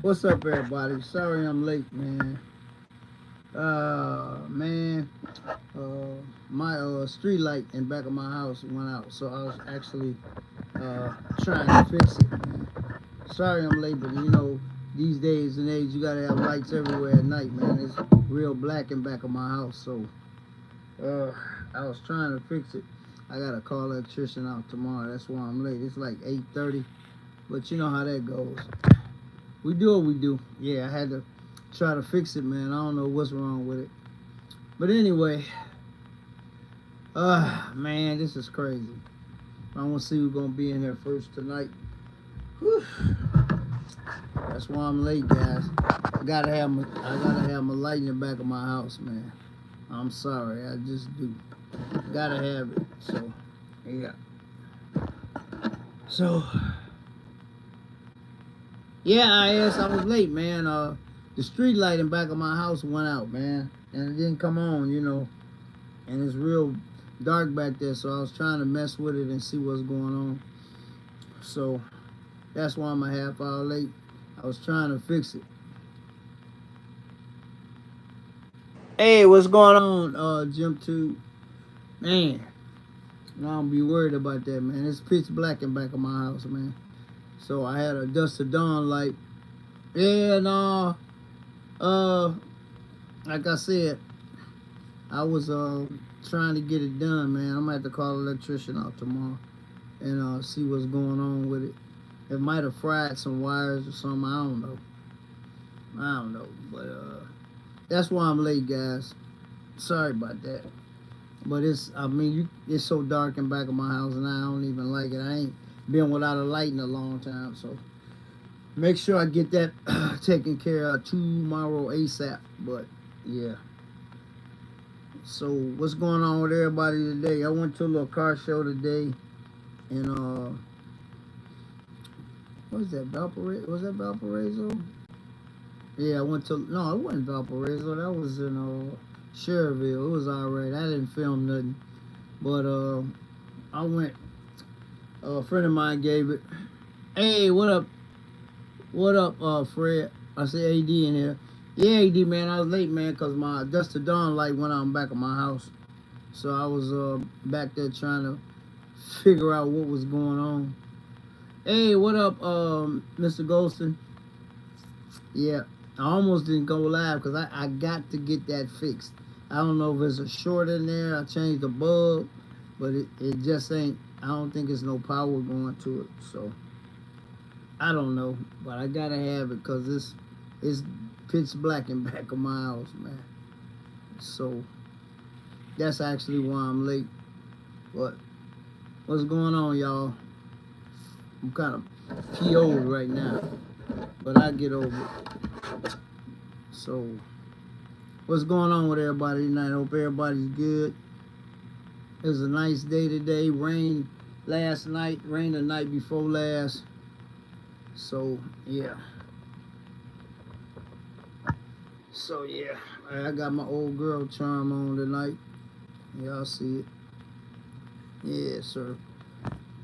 What's up, everybody? Sorry I'm late, man. Man, my street light in back of my house went out, so I was actually trying to fix it, man. Sorry I'm late, but these days and age, you gotta have lights everywhere at night, man. It's real black in back of my house, so uh, I was trying to fix it. I gotta call the electrician out tomorrow. That's why I'm late. It's like 8:30, but you know how that goes. We do what we do. Yeah, I had to try to fix it, man. I don't know what's wrong with it. But anyway, man, this is crazy. I want to see who's gonna be in here first tonight. Whew. That's why I'm late, guys. I gotta have my light in the back of my house, man. I'm sorry, I just do. Gotta have it. So, yeah. So, yeah, I was late, man. The street light in back of my house went out, man, and it didn't come on, and it's real dark back there. So I was trying to mess with it and see what's going on. So that's why I'm a half hour late. I was trying to fix it. Hey, what's going on, Jim 2? Man, I don't be worried about that, man. It's pitch black in back of my house, man. So I had a dust to dawn light. Yeah, no. Like I said, I was trying to get it done, man. I'm gonna have to call the electrician out tomorrow and see what's going on with it. It might have fried some wires or something. I don't know. But that's why I'm late, guys. Sorry about that. But it's so dark in back of my house, and I don't even like it. I ain't been without a light in a long time, so make sure I get that taken care of tomorrow ASAP. But yeah. So what's going on with everybody today? I went to a little car show today, and what was that? Was that Valparaiso? Yeah, I went to. No, it wasn't Valparaiso. That was in Cherville. It was alright. I didn't film nothing, but I went. A friend of mine gave it. Hey, what up? What up, Fred? I see AD in here. Yeah, AD, man, I was late, man, because my dust to dawn light went out in back of my house. So I was back there trying to figure out what was going on. Hey, what up, Mr. Golston? Yeah, I almost didn't go live because I got to get that fixed. I don't know if there's a short in there. I changed the bulb, but it just ain't. I don't think there's no power going to it. So I don't know, but I gotta have it because it's pitch black in back of my house, man. So that's actually why I'm late. But what's going on, y'all? I'm kind of PO'd right now, but I get over it. So what's going on with everybody tonight? I hope everybody's good. It was a nice day today. Rain last night, rain the night before last. So yeah. I got my old girl charm on tonight. Y'all see it. Yeah, sir.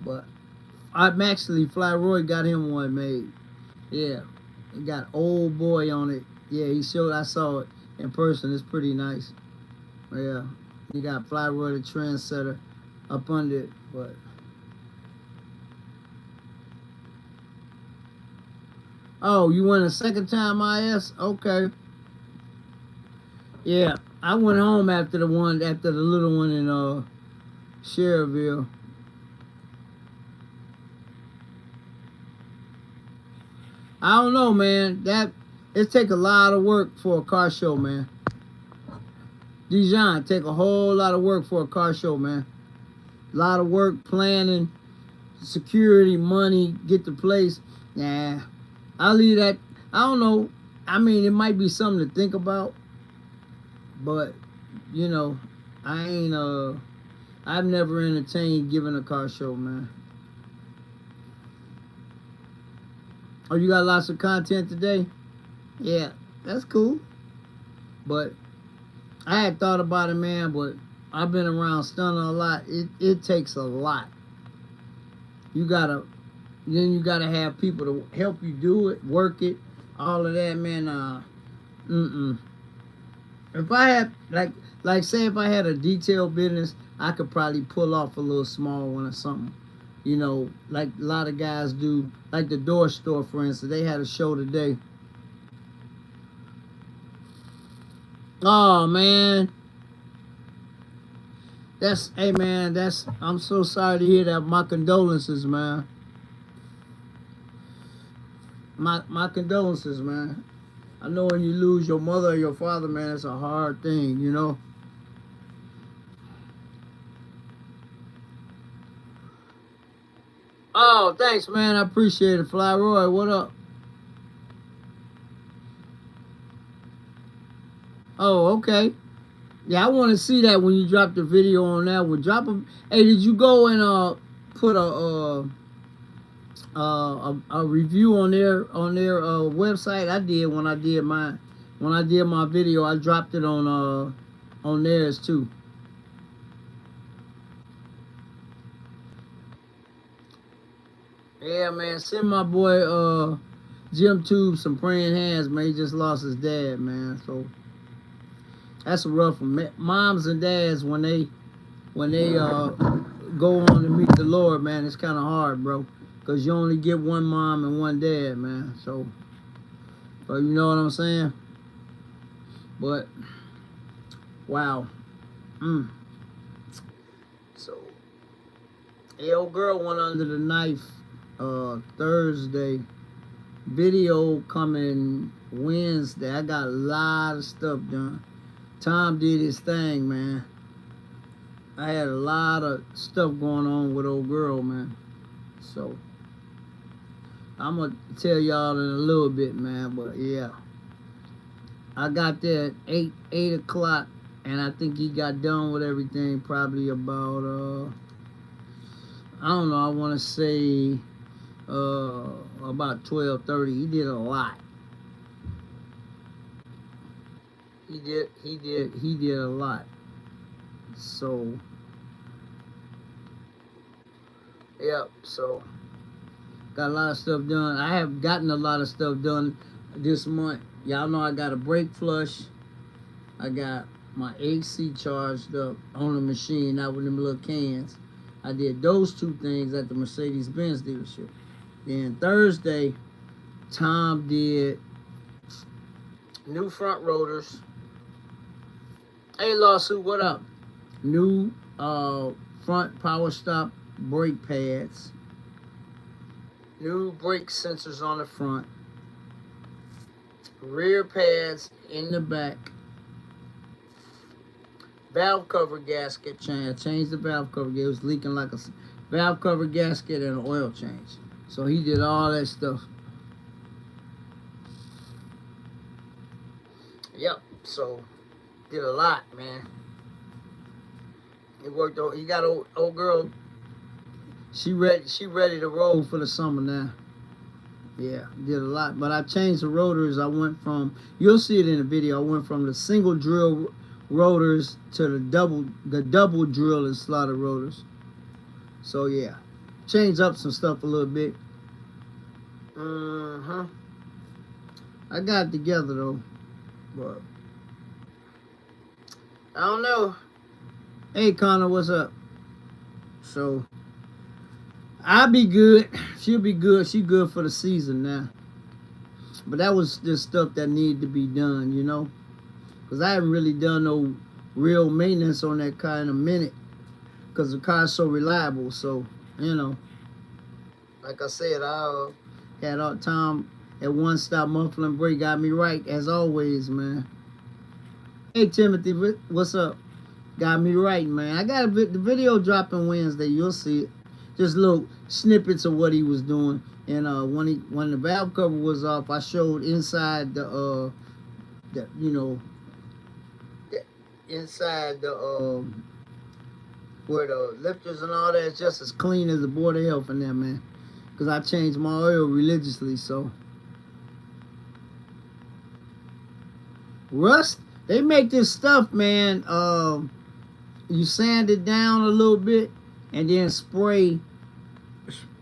But I'm actually, Fly Roy got him one made. Yeah. It got old boy on it. Yeah, I saw it in person. It's pretty nice. Yeah. You got Fly Roy the trendsetter up under it, but oh, you went a second time IS? Okay. Yeah, I went home after the little one in Cherville. I don't know, man. It take a lot of work for a car show, man. Dijon take a whole lot of work for a car show, man. A lot of work, planning, security, money, get the place. Nah, I'll leave that. I don't know. I mean, it might be something to think about, but I ain't. I've never entertained giving a car show, man. Oh, you got lots of content today? Yeah, that's cool. But I had thought about it, man, but I've been around stunning a lot. It takes a lot. You gotta have people to help you do it, work it, all of that, man. If I had like say if I had a detail business, I could probably pull off a little small one or something. You know, like a lot of guys do. Like the door store, for instance, they had a show today. Oh man, hey man, I'm so sorry to hear that. My condolences, man. My condolences, man. I know when you lose your mother or your father, man, it's a hard thing, you know. Oh, thanks, man. I appreciate it, Fly Roy. What up? Oh, okay. Yeah, I want to see that when you drop the video on that one. Drop a. Hey, did you go and put a review on their website? I did when I did mine. When I did my video, I dropped it on theirs too. Yeah, man. Send my boy Jim Tube some praying hands, man. He just lost his dad, man. So that's a rough one. Moms and dads when they go on to meet the Lord, man, it's kind of hard, bro, because you only get one mom and one dad, man. So you know what I'm saying? But wow. So the old girl went under the knife Thursday. Video coming Wednesday. I got a lot of stuff done. Tom did his thing, man. I had a lot of stuff going on with old girl, man. So I'm gonna tell y'all in a little bit, man. But yeah, I got there at 8 o'clock, and I think he got done with everything probably about I don't know. I want to say about 12:30. He did a lot. He did a lot. So yep. So got a lot of stuff done. I have gotten a lot of stuff done this month. Y'all know I got a brake flush. I got my AC charged up on the machine, not with them little cans. I did those two things at the Mercedes-Benz dealership. Then Thursday, Tom did new front rotors. Hey, Lawsuit, what up? New front power stop brake pads. New brake sensors on the front. Rear pads in the back. Valve cover gasket change. I changed the valve cover. It was leaking like a valve cover gasket and an oil change. So he did all that stuff. Yep. So did a lot, man. He worked. He got old girl. She ready to roll for the summer now. Yeah, did a lot. But I changed the rotors. I went from, you'll see it in the video, I went from the single drill rotors to the double drill and slotted rotors. So yeah, changed up some stuff a little bit. I got it together though, but I don't know. Hey Connor, what's up? So I'll be good. She'll be good. She good for the season now. But that was just stuff that needed to be done, you know. Because I haven't really done no real maintenance on that car in a minute. Because the car's so reliable. So, you know. Like I said, I had all time at One Stop Muffler and Brake got me right, as always, man. Hey, Timothy, what's up? Got me right, man. I got the video dropping Wednesday. You'll see it. Just little snippets of what he was doing, and when the valve cover was off, I showed inside the inside the where the lifters and all that is just as clean as the Board of Health in there, man. Cause I changed my oil religiously, so rust. They make this stuff, man. You sand it down a little bit, and then spray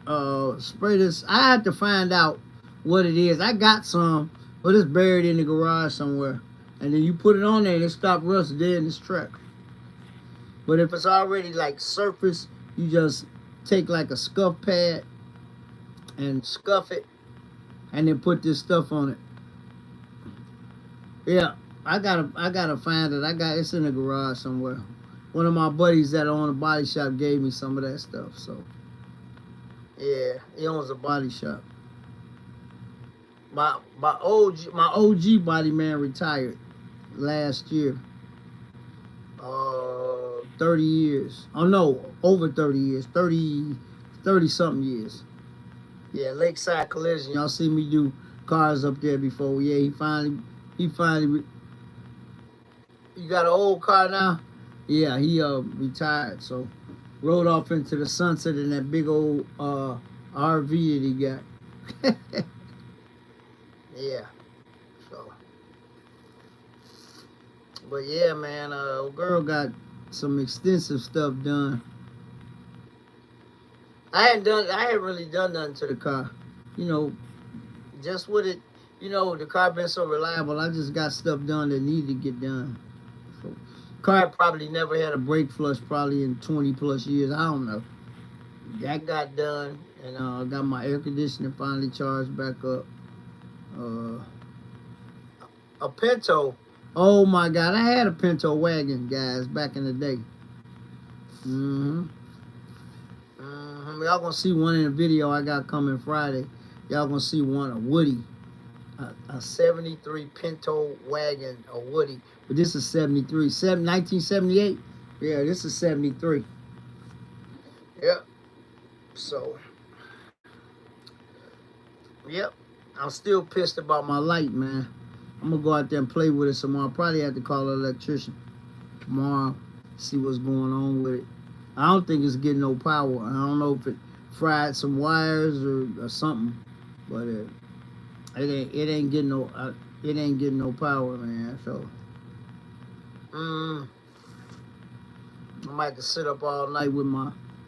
this. I have to find out what it is. I got some, But it's buried in the garage somewhere. And then you put it on there and it stop rust dead in its track. But if it's already like surface, you just take like a scuff pad and scuff it and then put this stuff on it. Yeah, I gotta find it. It's in the garage somewhere. One of my buddies that own a body shop gave me some of that stuff. So yeah, he owns a body shop. My OG body man retired last year. 30 years. Oh no, over 30 years. 30 something years. Yeah, Lakeside Collision. Y'all see me do cars up there before. Yeah, he finally you got an old car now? Yeah, he retired, so rode off into the sunset in that big old RV that he got. Yeah. So but yeah, man, girl got some extensive stuff done. I hadn't really done nothing to the car. You know, just with it, the car been so reliable, I just got stuff done that needed to get done. So, car probably never had a brake flush probably in 20 plus years. I don't know. That got done, and I got my air conditioning finally charged back up. A Pinto. Oh my God, I had a Pinto wagon, guys, back in the day. Y'all gonna see one in the video I got coming Friday. Y'all gonna see one, a Woody. A 73 Pinto wagon, a Woody. But this is 1978? Yeah, this is 73. Yep. So, yep. I'm still pissed about my light, man. I'm gonna go out there and play with it some more. I'll probably have to call an electrician tomorrow, see what's going on with it. I don't think it's getting no power. I don't know if it fried some wires or something, but it ain't getting no power, man. So I might have to sit up all night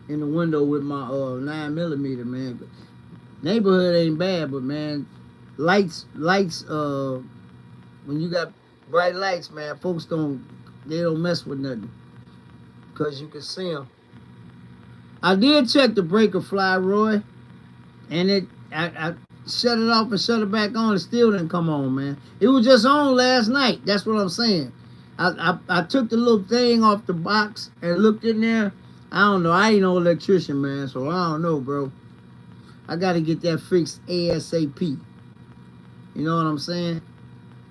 in the window with my 9mm, man. But neighborhood ain't bad, but man, lights. When you got bright lights, man, folks don't mess with nothing because you can see them. I did check the breaker fly, Roy, and I shut it off and shut it back on. It still didn't come on, man. It was just on last night. That's what I'm saying. I took the little thing off the box and looked in there. I don't know. I ain't no electrician, man, so I don't know, bro. I got to get that fixed ASAP. You know what I'm saying?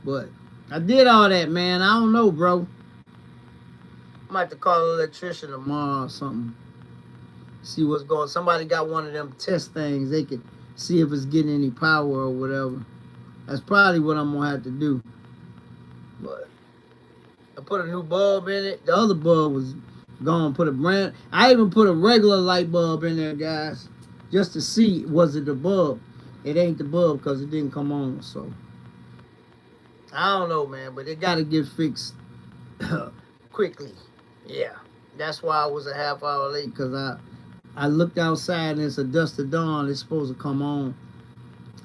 But I did all that, man. I don't know, bro. I might have to call an electrician tomorrow or something. See what's going on. Somebody got one of them test things. They could see if it's getting any power or whatever. That's probably what I'm going to have to do. But I put a new bulb in it. The other bulb was gone. I even put a regular light bulb in there, guys, just to see, was it the bulb? It ain't the bulb because it didn't come on, so I don't know, man, but it got to get fixed quickly. Yeah, that's why I was a half hour late, because I looked outside and it's a dust of dawn. It's supposed to come on,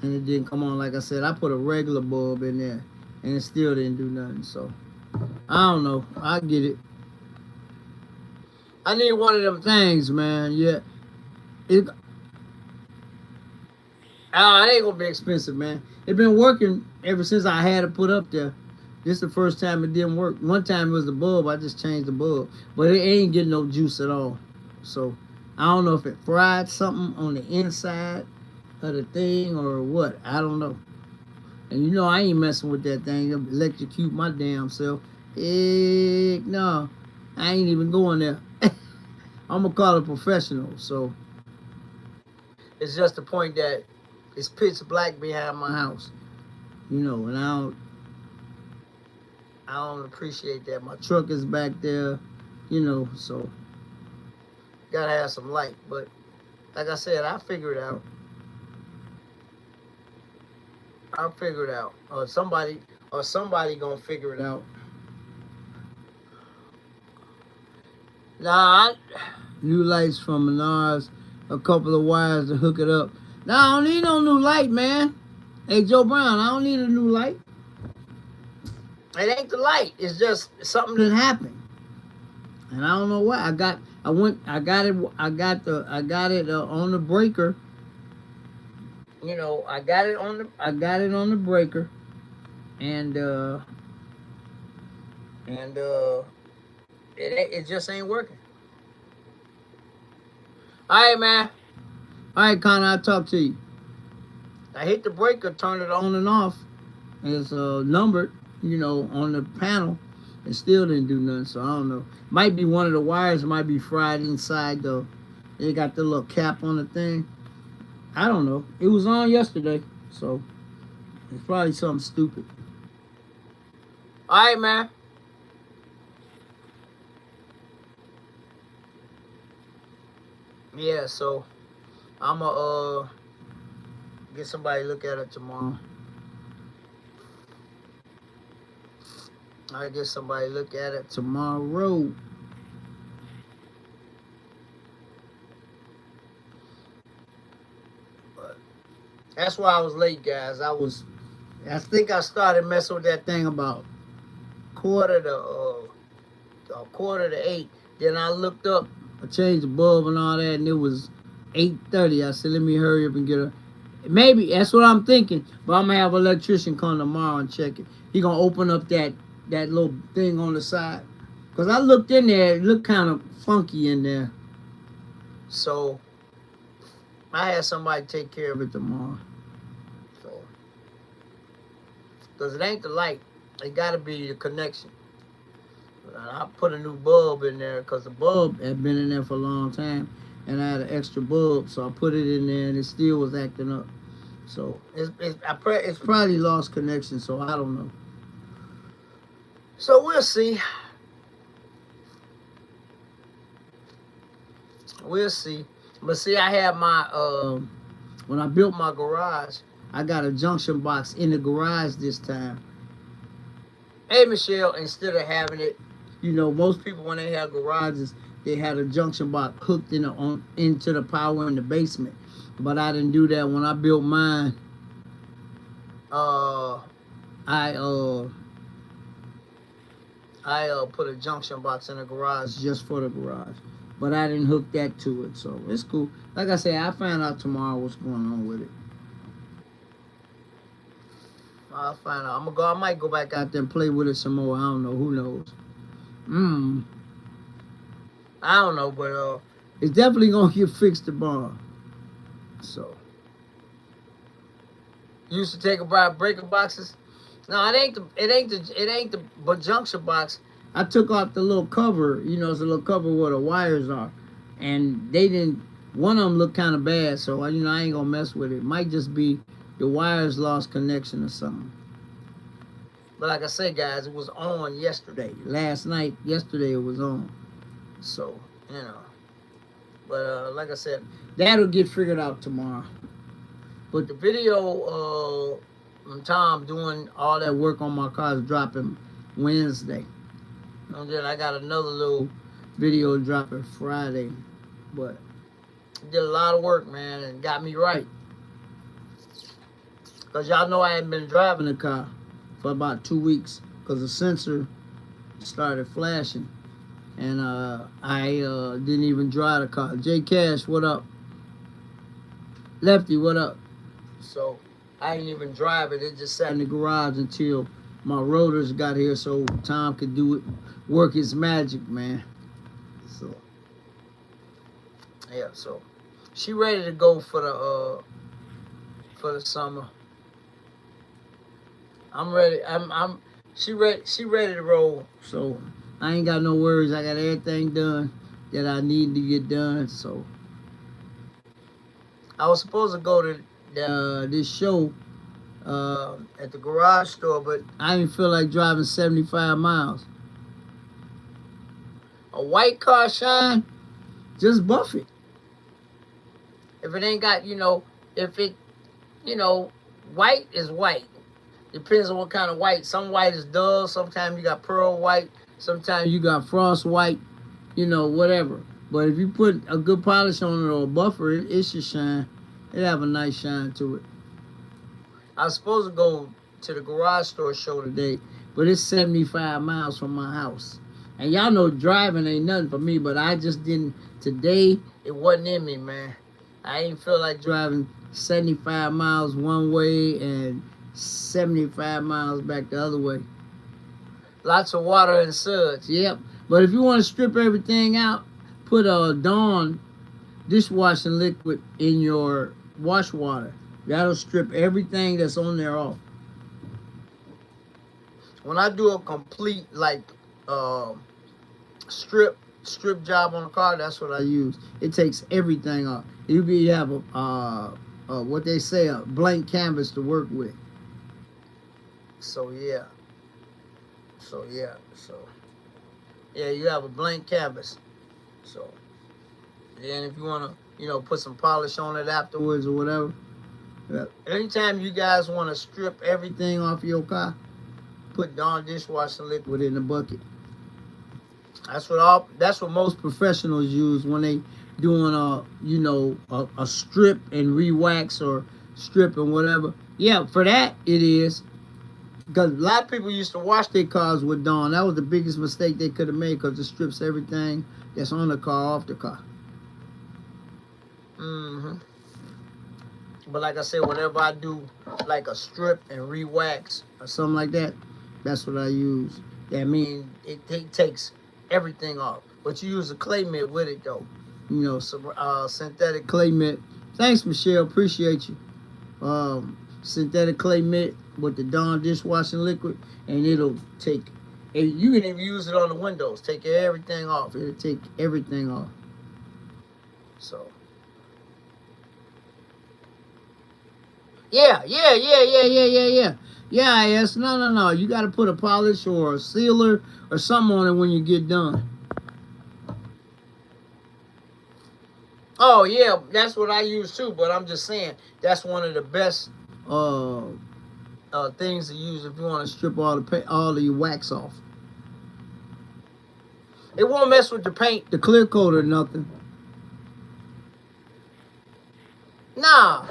and it didn't come on. Like I said, I put a regular bulb in there, and it still didn't do nothing. So I don't know. I get it. I need one of them things, man. Yeah, it ain't gonna be expensive, man. It been working ever since I had it put up there. This is the first time it didn't work. One time it was the bulb. I just changed the bulb, but it ain't getting no juice at all. So I don't know if it fried something on the inside of the thing or what. I don't know. And I ain't messing with that thing. It'll electrocute my damn self. Heck no. I ain't even going there. I'm going to call a professional. So it's just the point that it's pitch black behind my house. And I don't appreciate that. My truck is back there, so gotta have some light. But like I said, I'll figure it out. Or somebody gonna figure it out. New lights from Menards, a couple of wires to hook it up. I don't need no new light, man. Hey, Joe Brown, I don't need a new light. It ain't the light. It's just something that happened, and I don't know why. I got it on the breaker. You know, I got it on the breaker, and and it just ain't working. All right, man. All right, Connor, I'll talk to you. I hit the breaker, turn it on and off. It's numbered, you know, on the panel. It still didn't do nothing, so I don't know. Might be one of the wires might be fried inside the. They got the little cap on the thing. I don't know. It was on yesterday, so it's probably something stupid. All right, man. Yeah, so I'ma get somebody to look at it tomorrow. I get somebody to look at it tomorrow. But that's why I was late, guys. I think I started messing with that thing about quarter to 8. Then I looked up, I changed the bulb and all that, and it was 8:30. I said, let me hurry up and get her. Maybe that's what I'm thinking, but I'm gonna have an electrician come tomorrow and check it. He gonna open up that little thing on the side, cause I looked in there, it looked kind of funky in there. So I had somebody take care of it tomorrow. So, cause it ain't the light, it gotta be the connection. I put a new bulb in there because the bulb had been in there for a long time, and I had an extra bulb, so I put it in there, and it still was acting up. So it's probably lost connection, so I don't know. So we'll see. We'll see. But see, I had my when I built my garage, I got a junction box in the garage this time. Hey, Michelle, instead of having it, you know, most people when they have garages, they had a junction box hooked into the power in the basement. But I didn't do that when I built mine. I put a junction box in the garage just for the garage, but I didn't hook that to it, so it's cool. Like I said, I'll find out tomorrow what's going on with it. I'll find out. I might go back out there and play with it some more. I don't know. Who knows? I don't know, but it's definitely gonna get fixed tomorrow. So you used to take about breaker boxes. No, it ain't the junction box. I took off the little cover. You know, it's a little cover where the wires are, and they didn't. One of them looked kind of bad, so I ain't gonna mess with it. It might just be the wires lost connection or something. But like I said, guys, it was on yesterday. Yesterday it was on. So, you know. But like I said, that'll get figured out tomorrow. But the video Tom doing all that work on my car is dropping Wednesday. And then I got another little video dropping Friday. But did a lot of work, man, and got me right. Because y'all know I hadn't been driving the car for about 2 weeks because the sensor started flashing. And I didn't even drive the car. J Cash, what up? Lefty, what up? So I didn't even drive it. It just sat in the garage until my rotors got here so Tom could do it, work his magic, man. So yeah, so she ready to go for the summer. I'm ready. She ready to roll. So I ain't got no worries. I got everything done that I need to get done. So I was supposed to go to this show at the garage store, but I didn't feel like driving 75 miles. A white car shine, just buff it. If it ain't got, white is white. Depends on what kind of white. Some white is dull. Sometimes you got pearl white. Sometimes you got frost white. Whatever. But if you put a good polish on it or a buffer, it should shine. It have a nice shine to it. I was supposed to go to the garage store show today, but it's 75 miles from my house. And y'all know driving ain't nothing for me, but I just didn't. Today, it wasn't in me, man. I ain't feel like driving 75 miles one way and 75 miles back the other way. Lots of water and suds, yep. But if you want to strip everything out, put a Dawn dishwashing liquid in your wash water. That'll strip everything that's on there off. When I do a complete like strip job on a car, that's what I use. It takes everything off. You have a what they say, a blank canvas to work with. So yeah, you have a blank canvas. So then if you wanna, put some polish on it afterwards or whatever. Anytime you guys want to strip everything off your car, put Dawn dishwashing liquid in the bucket. That's what most professionals use when they doing a strip and re-wax or strip and whatever. Yeah, for that it is. Because a lot of people used to wash their cars with Dawn. That was the biggest mistake they could have made, because it strips everything that's on the car off the car. But like I said, whenever I do like a strip and re-wax or something like that, that's what I use. That means it takes everything off. But you use a clay mitt with it though. Some synthetic clay mitt. Thanks, Michelle. Appreciate you. Synthetic clay mitt with the Dawn dishwashing liquid, and it'll take. You can even use it on the windows. Take everything off. It'll take everything off. So. Yeah. Yeah, yes. No. You got to put a polish or a sealer or something on it when you get done. Oh, yeah, that's what I use too, but I'm just saying that's one of the best things to use if you want to strip all the wax off. It won't mess with the paint, the clear coat or nothing. Nah.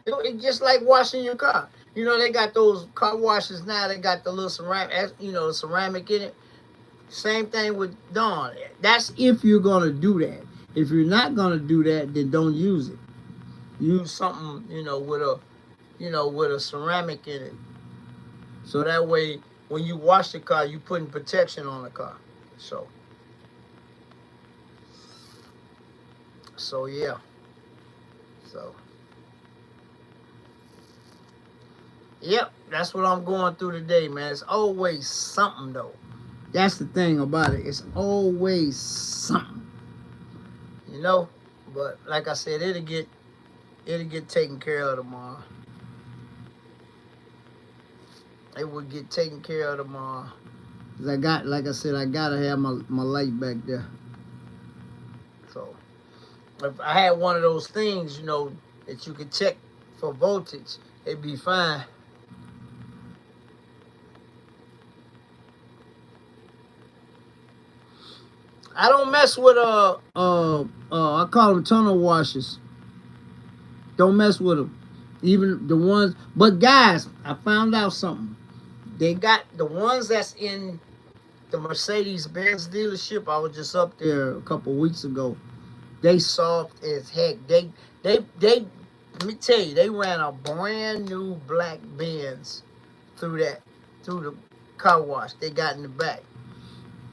It's just like washing your car. They got those car washes now. They got the little ceramic in it. Same thing with Dawn. That's if you're gonna do that. If you're not gonna do that, then don't use it. Use something, with a ceramic in it. So that way, when you wash the car, you putting protection on the car. So yeah. Yep, that's what I'm going through today, man. It's always something though. That's the thing about it. It's always something. But like I said, it'll get taken care of tomorrow. It will get taken care of tomorrow. Cause I gotta have my light back there. So if I had one of those things, that you could check for voltage, it'd be fine. I don't mess with I call them tunnel washers. Don't mess with them. Even the ones, but guys, I found out something. They got the ones that's in the Mercedes-Benz dealership. I was just up there a couple weeks ago. They soft as heck. They let me tell you, they ran a brand new black Benz through the car wash they got in the back.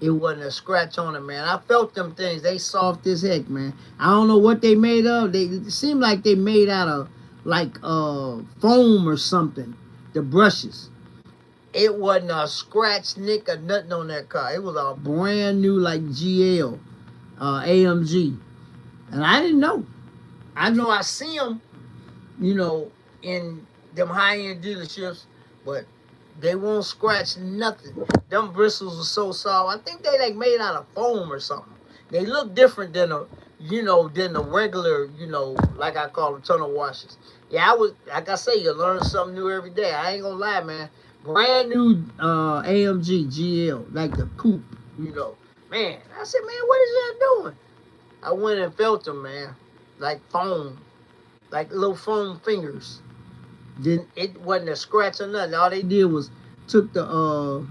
It wasn't a scratch on it, man. I felt them things. They soft as heck, man. I don't know what they made of. They seem like they made out of like foam or something. The brushes. It wasn't a scratch, nick, or nothing on that car. It was a brand new like GL, AMG, and I didn't know. I know I see them, in them high-end dealerships, but they won't scratch nothing. Them bristles are so soft. I think they like made out of foam or something. They look different than the regular, like I call them tunnel washers. Yeah, like I say, you learn something new every day. I ain't gonna lie, man. Brand new AMG GL, like the coupe, Man, I said, man, what is that doing? I went and felt them, man. Like foam. Like little foam fingers. Didn't it wasn't a scratch or nothing. All they did was took the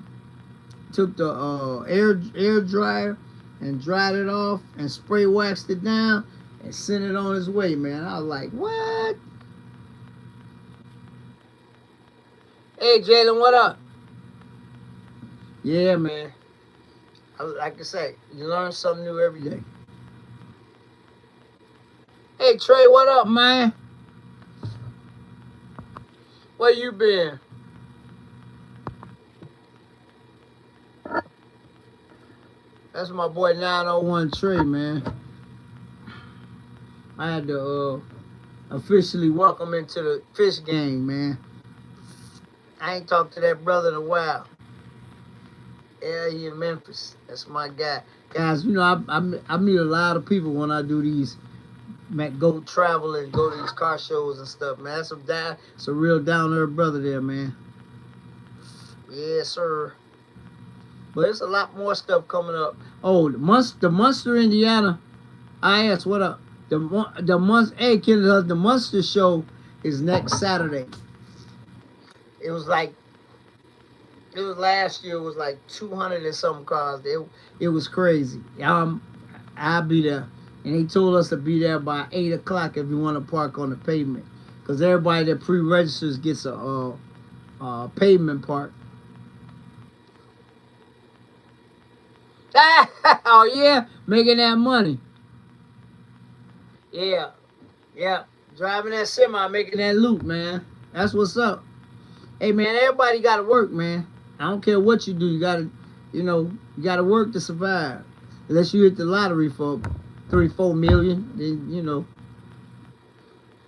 air dryer and dried it off and spray waxed it down and sent it on its way, man. I was like, what? Hey, Jalen, what up? Yeah, man. Like I say, you learn something new every day. Hey, Trey, what up, man? Where you been? That's my boy 901 Trey, man. I had to officially welcome into the fish game, man. I ain't talked to that brother in a while. Yeah, he in Memphis. That's my guy. Guys, you know, I meet a lot of people when I do these, go travel and go to these car shows and stuff, man. That's a real down-to-earth brother there, man. Yes, sir. But there's a lot more stuff coming up. Oh, the Munster, Indiana. I asked, what up? Hey, Kennedy, the Munster show is next Saturday. It was last year. It was like 200 and something cars. It was crazy. I'll be there. And they told us to be there by 8 o'clock if you want to park on the pavement. Because everybody that pre-registers gets a pavement park. Oh, yeah? Making that money. Yeah. Driving that semi, making that loop, man. That's what's up. Hey, man, everybody got to work, man. I don't care what you do. You got to work to survive. Unless you hit the lottery for 3-4 million, then,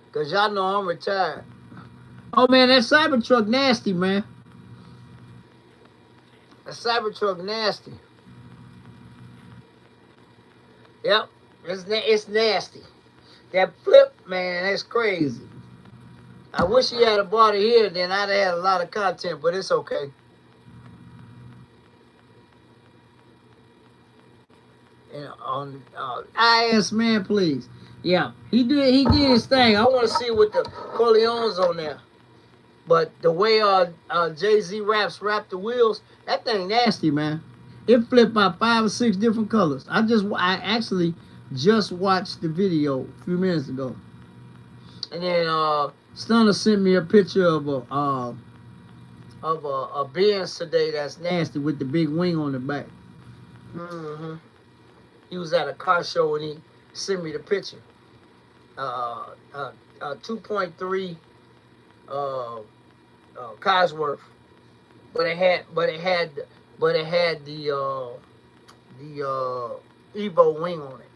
Because y'all know I'm retired. Oh, man, that Cybertruck nasty, man. That Cybertruck nasty. Yep, it's nasty. That flip, man, that's crazy. I wish he had bought it here, then I'd have had a lot of content, but it's okay. And on IS man, please. Yeah, he did his thing. I want to see what the Corleone's on there. But the way Jay-Z wrapped the wheels, that thing nasty, man. It flipped by 5 or 6 different colors. I actually just watched the video a few minutes ago. And then Stunner sent me a picture of a Benz today that's nasty with the big wing on the back. He was at a car show and he sent me the picture. 2.3 Cosworth, but it had the Evo wing on it.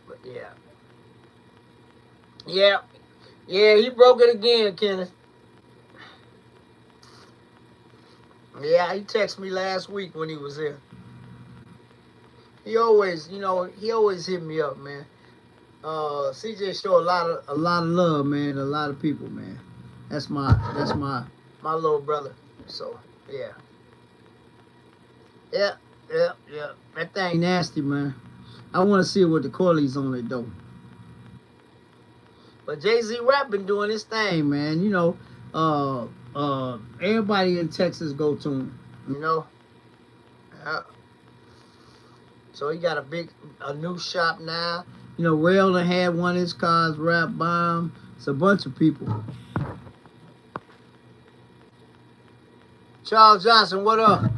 But yeah, he broke it again, Kenneth. Yeah, he texted me last week when he was here. He always hit me up, man. CJ show a lot of love, man. A lot of people, man. That's my little brother. So yeah. That thing nasty, man. I want to see what the Corley's on it though. But Jay-Z Rap been doing his thing, man. Everybody in Texas go to him. Yeah. So he got a new shop now. Rail done had one of his cars wrapped by him. It's a bunch of people. Charles Johnson, what up?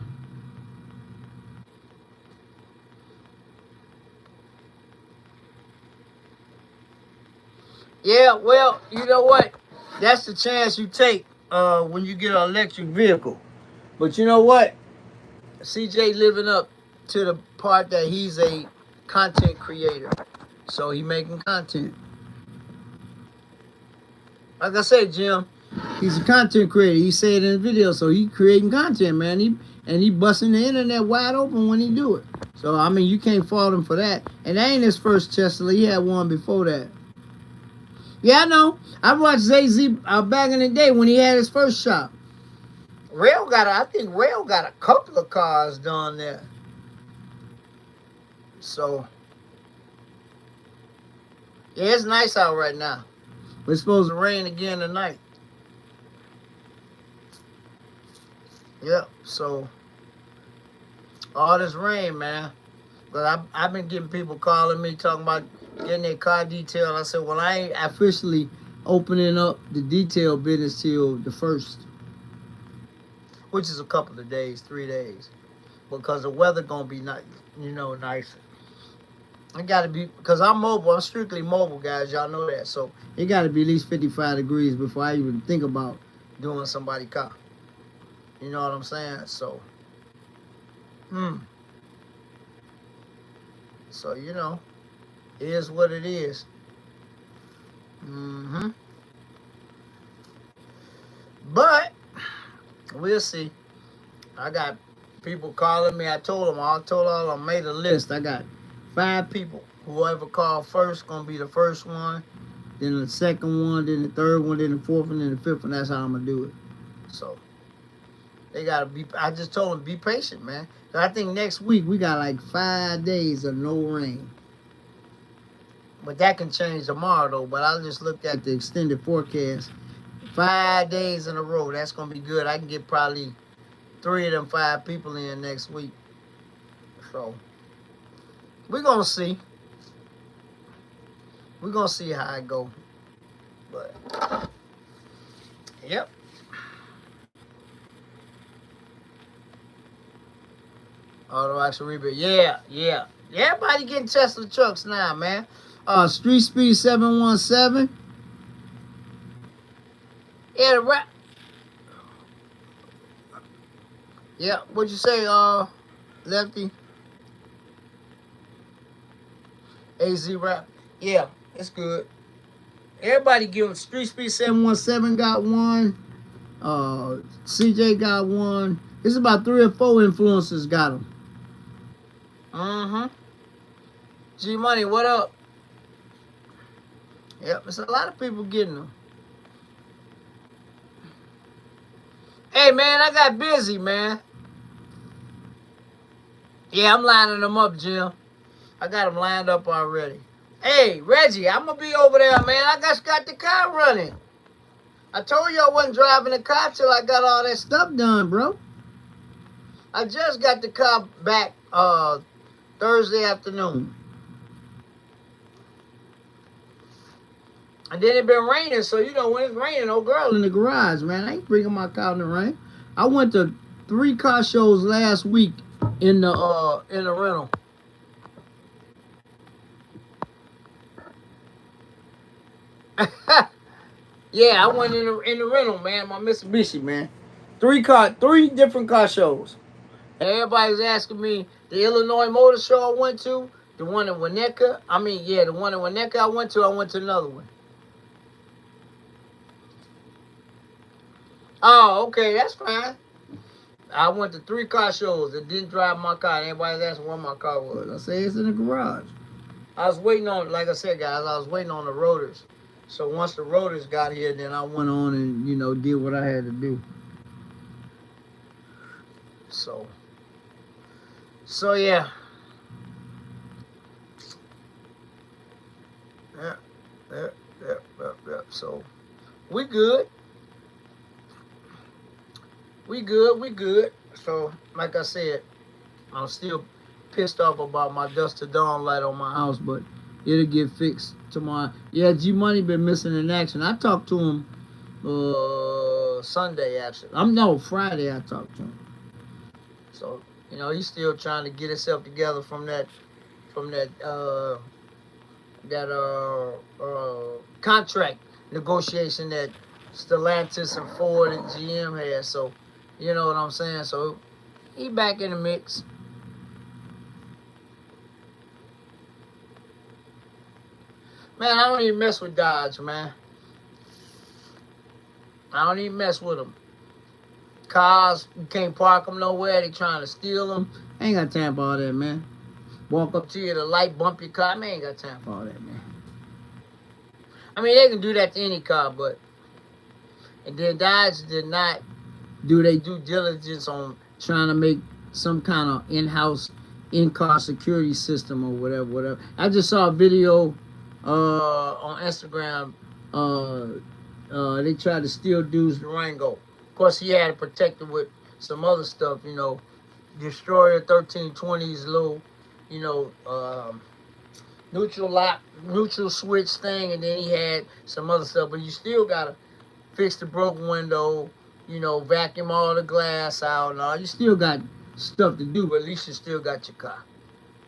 Yeah, well, you know what? That's the chance you take when you get an electric vehicle. But you know what? CJ living up to the part that he's a content creator. So he making content. Like I said, Jim, he's a content creator. He said in the video, so he creating content, man. He busting the internet wide open when he do it. So, I mean, you can't fault him for that. And that ain't his first Tesla. He had one before that. Yeah, I know. I watched Jay-Z back in the day when he had his first shop. I think Rail got a couple of cars down there. So, yeah, it's nice out right now. It's supposed to rain again tonight. Yep. So all this rain, man. But I've been getting people calling me talking about getting their car detailed. I said, well, I ain't officially opening up the detail business till the 1st, which is a couple of days, 3 days, because the weather gonna be nice, nicer. It gotta be, because I'm mobile. I'm strictly mobile, guys. Y'all know that. So it gotta be at least 55 degrees before I even think about doing somebody's car. You know what I'm saying? So, So, it is what it is. But we'll see. I got people calling me. I told them, I made a list. I got 5 people. Whoever called first gonna be the first one, then the second one, then the third one, then the fourth one, then the fifth one. That's how I'm gonna do it. So they gotta be. I just told them, be patient, man. I think next week we got like 5 days of no rain. But that can change tomorrow, though. But I just looked at the extended forecast. 5 days in a row. That's going to be good. I can get probably 3 of them 5 people in next week. So, we're going to see. We're going to see how it go. But, yep. Auto action rebuild. Yeah. Everybody getting Tesla trucks now, man. Street Speed 717. Yeah, the rap. Yeah, what'd you say, Lefty? AZ rap. Yeah, it's good. Everybody giving Street Speed 717 got one. CJ got one. It's about 3 or 4 influencers got them. G Money, what up? Yep, it's a lot of people getting them. Hey, man, I got busy, man. Yeah, I'm lining them up, Jim. I got them lined up already. Hey, Reggie, I'm going to be over there, man. I just got the car running. I told you I wasn't driving the car till I got all that stuff done, bro. I just got the car back Thursday afternoon. And then it been raining, so when it's raining, no girl in the garage, man. I ain't bringing my car in the rain. I went to 3 car shows last week in the rental. Yeah, I went in the rental, man. My Mitsubishi, man. 3 different car shows. And everybody's asking me, the Illinois Motor Show I went to, the one in Winnetka. The one in Winnetka I went to another one. Oh, okay, that's fine. I went to 3 car shows and didn't drive my car. Everybody's asking where my car was. I say it's in the garage. I was waiting on, like I said, guys, I was waiting on the rotors. So once the rotors got here, then I went on and, did what I had to do. So yeah. Yep. So we good. We good. So, like I said, I'm still pissed off about my dusk to dawn light on my house, but it'll get fixed tomorrow. Yeah, G Money been missing in action. I talked to him Sunday, actually. Friday I talked to him. So, he's still trying to get himself together from that contract negotiation that Stellantis and Ford and GM had. So, you know what I'm saying? So, he back in the mix. Man, I don't even mess with Dodge, man. I don't even mess with them. Cars, you can't park them nowhere. They trying to steal them. I ain't got time for all that, man. Walk up to you, the light bump your car. Man, ain't got time for all that, man. They can do that to any car, but... And then Dodge did not do their due diligence on trying to make some kind of in-car security system or whatever. I just saw a video on Instagram. They tried to steal dude's Durango. Of course, he had it protected with some other stuff, you know, Destroyer 1320's little, you know, neutral lock, neutral switch thing, and then he had some other stuff. But you still gotta fix the broken window, you know, vacuum all the glass out and all. You still got stuff to do, but at least you still got your car.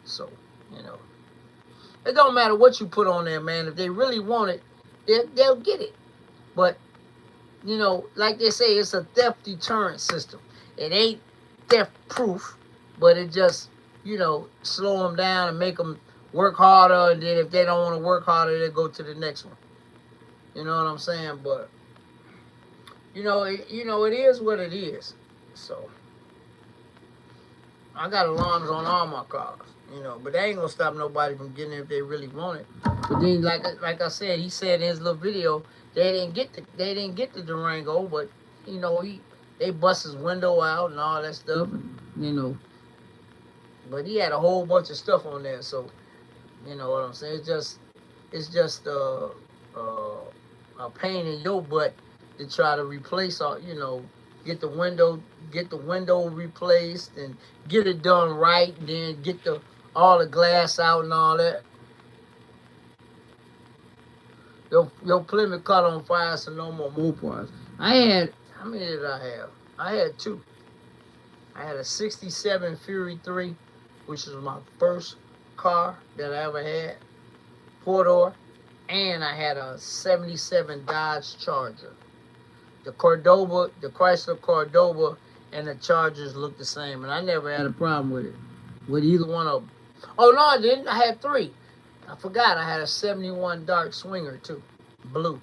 So, you know, it don't matter what you put on there, man. If they really want it, they'll get it. But, you know, like they say, it's a theft deterrent system. It ain't theft proof, but it just, you know, slow them down and make them work harder. And then if they don't want to work harder, they go to the next one. You know what I'm saying? But, you know, it is what it is. So, I got alarms on all my cars, you know, but they ain't gonna stop nobody from getting it if they really want it. But then, like I said, he said in his little video, they didn't get the Durango, but you know, they bust his window out and all that stuff, and, you know. But he had a whole bunch of stuff on there, so you know what I'm saying. It's just a pain in your butt to try to replace all, you know, get the window replaced and get it done right, and then get all the glass out and all that. Your Plymouth caught on fire, so no more Mopars. How many did I have? I had two. I had a 67 Fury 3, which was my first car that I ever had, 4-door, and I had a 77 Dodge Charger. The Chrysler Cordoba, and the Chargers looked the same, and I never had a problem with either one of them. Oh, no, I didn't. I had three. I forgot. I had a 71 Dark Swinger, too, blue.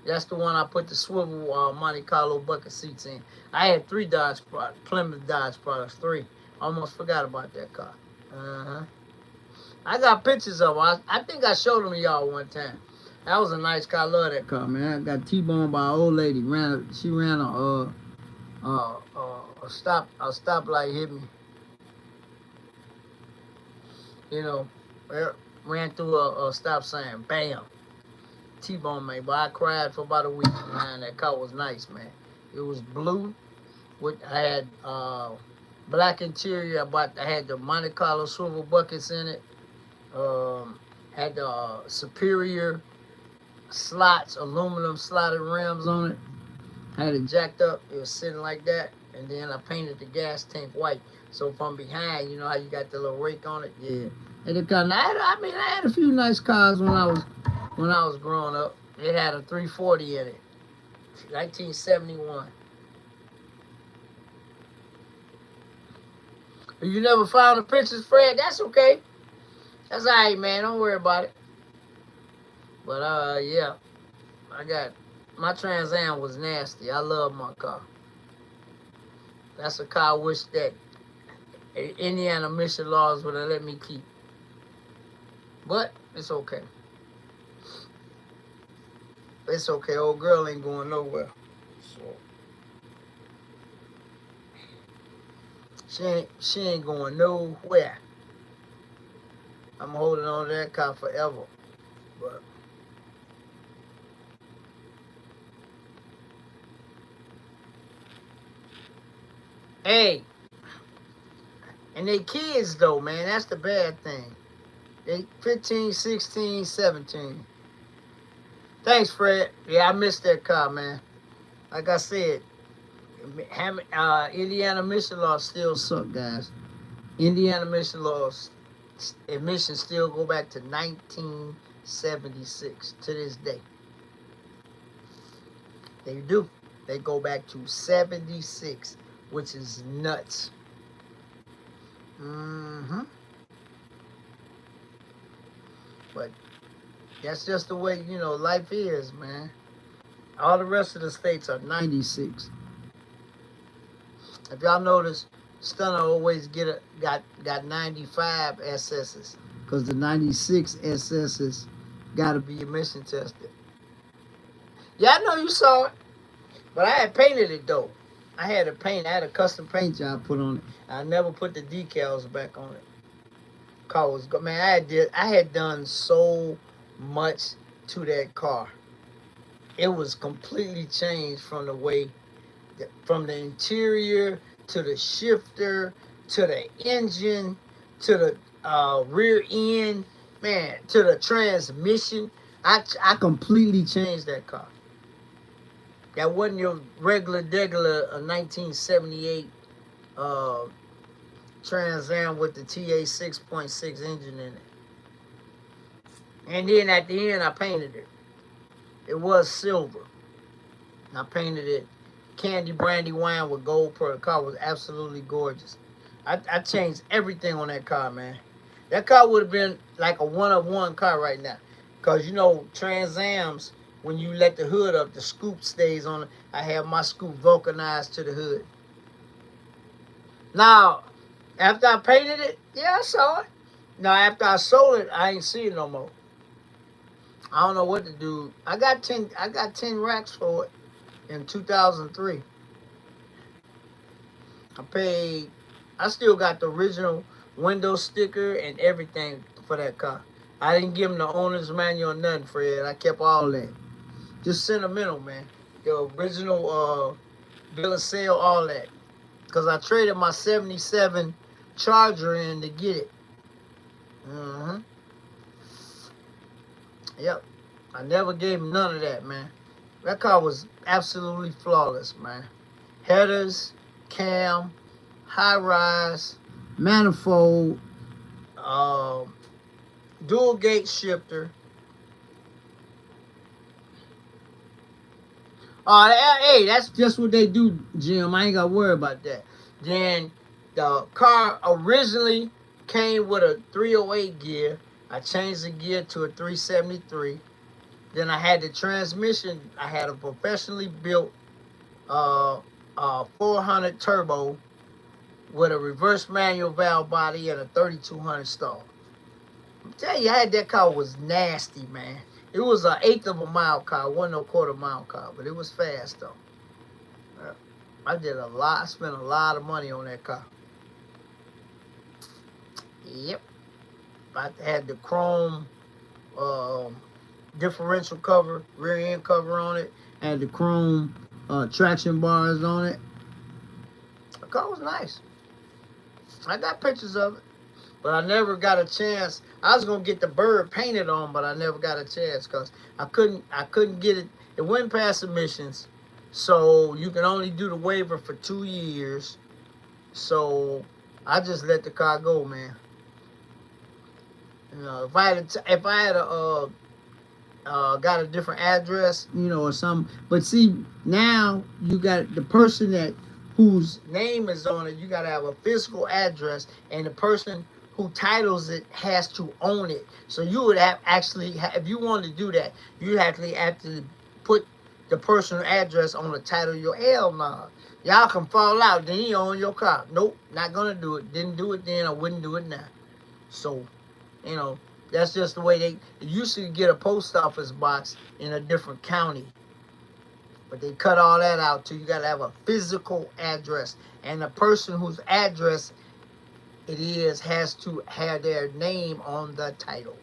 That's the one I put the swivel Monte Carlo bucket seats in. I had three Plymouth Dodge products, three. Almost forgot about that car. I got pictures of them. I think I showed them to y'all one time. That was a nice car. I love that car, man. I got T-boned by an old lady. She ran a stoplight, hit me. You know, ran through a stop sign. Bam. T-bone me, but I cried for about a week. Man, that car was nice, man. It was blue. I had black interior. I had the Monte Carlo swivel buckets in it. Had the Superior slots, aluminum slotted rims on it. Had it jacked up. It was sitting like that. And then I painted the gas tank white. So from behind, you know how you got the little rake on it? Yeah. And I had a few nice cars when I was growing up. It had a 340 in it. 1971. If you never found the pictures, Fred, that's okay. That's all right, man. Don't worry about it. But, yeah. My Trans Am was nasty. I love my car. That's a car I wish that Indiana mission laws would have let me keep. But it's okay. It's okay. Old girl ain't going nowhere. So she ain't going nowhere. I'm holding on to that car forever. But hey, and they kids though, man. That's the bad thing. They 15, 16, 17. Thanks, Fred. Yeah, I missed that car, man. Like I said, Indiana mission laws still suck, guys. Indiana mission laws, emissions still go back to 1976 to this day. They do. They go back to 76, which is nuts. But that's just the way, you know, life is, man. All the rest of the states are 96. If y'all notice, Stunner always got 95 SS's, because the 96 SS's got to be emission tested. Yeah, I know you saw it, but I had painted it though. I had a custom paint job put on it. I never put the decals back on it. Car was good, man. I had done so much to that car. It was completely changed from the way from the interior to the shifter to the engine to the rear end, man, to the transmission. I completely changed that car. That wasn't your regular degular 1978 uh, Trans Am with the TA 6.6 engine in it. And then at the end, I painted it. It was silver. I painted it candy brandy wine with gold pearl. The car was absolutely gorgeous. I changed everything on that car, man. That car would have been like a one-of-one car right now. Because, you know, Trans Ams, when you let the hood up, the scoop stays on it. I have my scoop vulcanized to the hood. Now, after I painted it, yeah, I saw it. Now, after I sold it, I ain't see it no more. I don't know what to do. I got 10 racks for it in 2003. I still got the original window sticker and everything for that car. I didn't give them the owner's manual or nothing, Fred. I kept all that. Just sentimental, man. The original bill of sale, all that. Because I traded my 77 Charger in to get it. Yep. I never gave him none of that, man. That car was absolutely flawless, man. Headers, cam, high rise, manifold, dual gate shifter. Hey, that's just what they do, Jim. I ain't got to worry about that. Then the car originally came with a 308 gear. I changed the gear to a 373. Then I had the transmission. I had a professionally built 400 turbo with a reverse manual valve body and a 3200 stall. I'm telling you, I had that car. Was nasty, man. It was an eighth of a mile car. It wasn't no quarter mile car, but it was fast though. I did a lot. I spent a lot of money on that car. Yep. I had the chrome differential cover, rear end cover on it. I had the chrome traction bars on it. The car was nice. I got pictures of it, but I never got a chance. I was gonna get the bird painted on, but I never got a chance because I couldn't get it. It went past submissions, so you can only do the waiver for 2 years. So I just let the car go, man. You know, if I had got a different address, you know, or something. But see, now you got the person whose name is on it. You got to have a physical address, and the person who titles it has to own it. So you would have if you wanted to do that, you actually have to put the personal address on the title of your hell no. Y'all can fall out, then you own your car. Nope, not gonna do it. Didn't do it then, I wouldn't do it now. So, you know, that's just the way they used to get a post office box in a different county. But they cut all that out too. You gotta have a physical address. And the person whose address it is has to have their name on the title.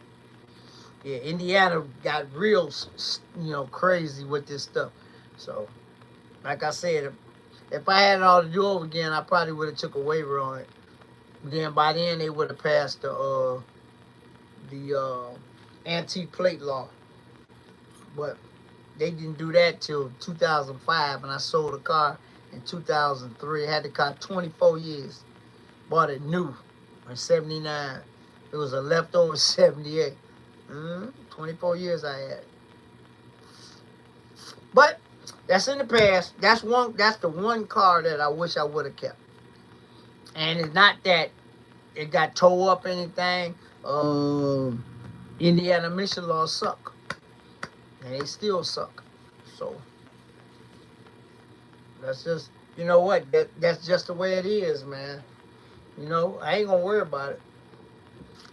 Yeah, Indiana got real, you know, crazy with this stuff. So, like I said, if I had it all to do over again, I probably would have took a waiver on it. Then by then they would have passed the anti-plate law. But they didn't do that till 2005, and I sold the car in 2003. I had the car 24 years. Bought it new in 79. It was a leftover 78. 24 years I had. But that's in the past. That's the one car that I wish I would have kept. And it's not that it got towed up or anything. Indiana emission laws suck. And they still suck. So that's just, you know what? That's just the way it is, man. You know, I ain't gonna worry about it.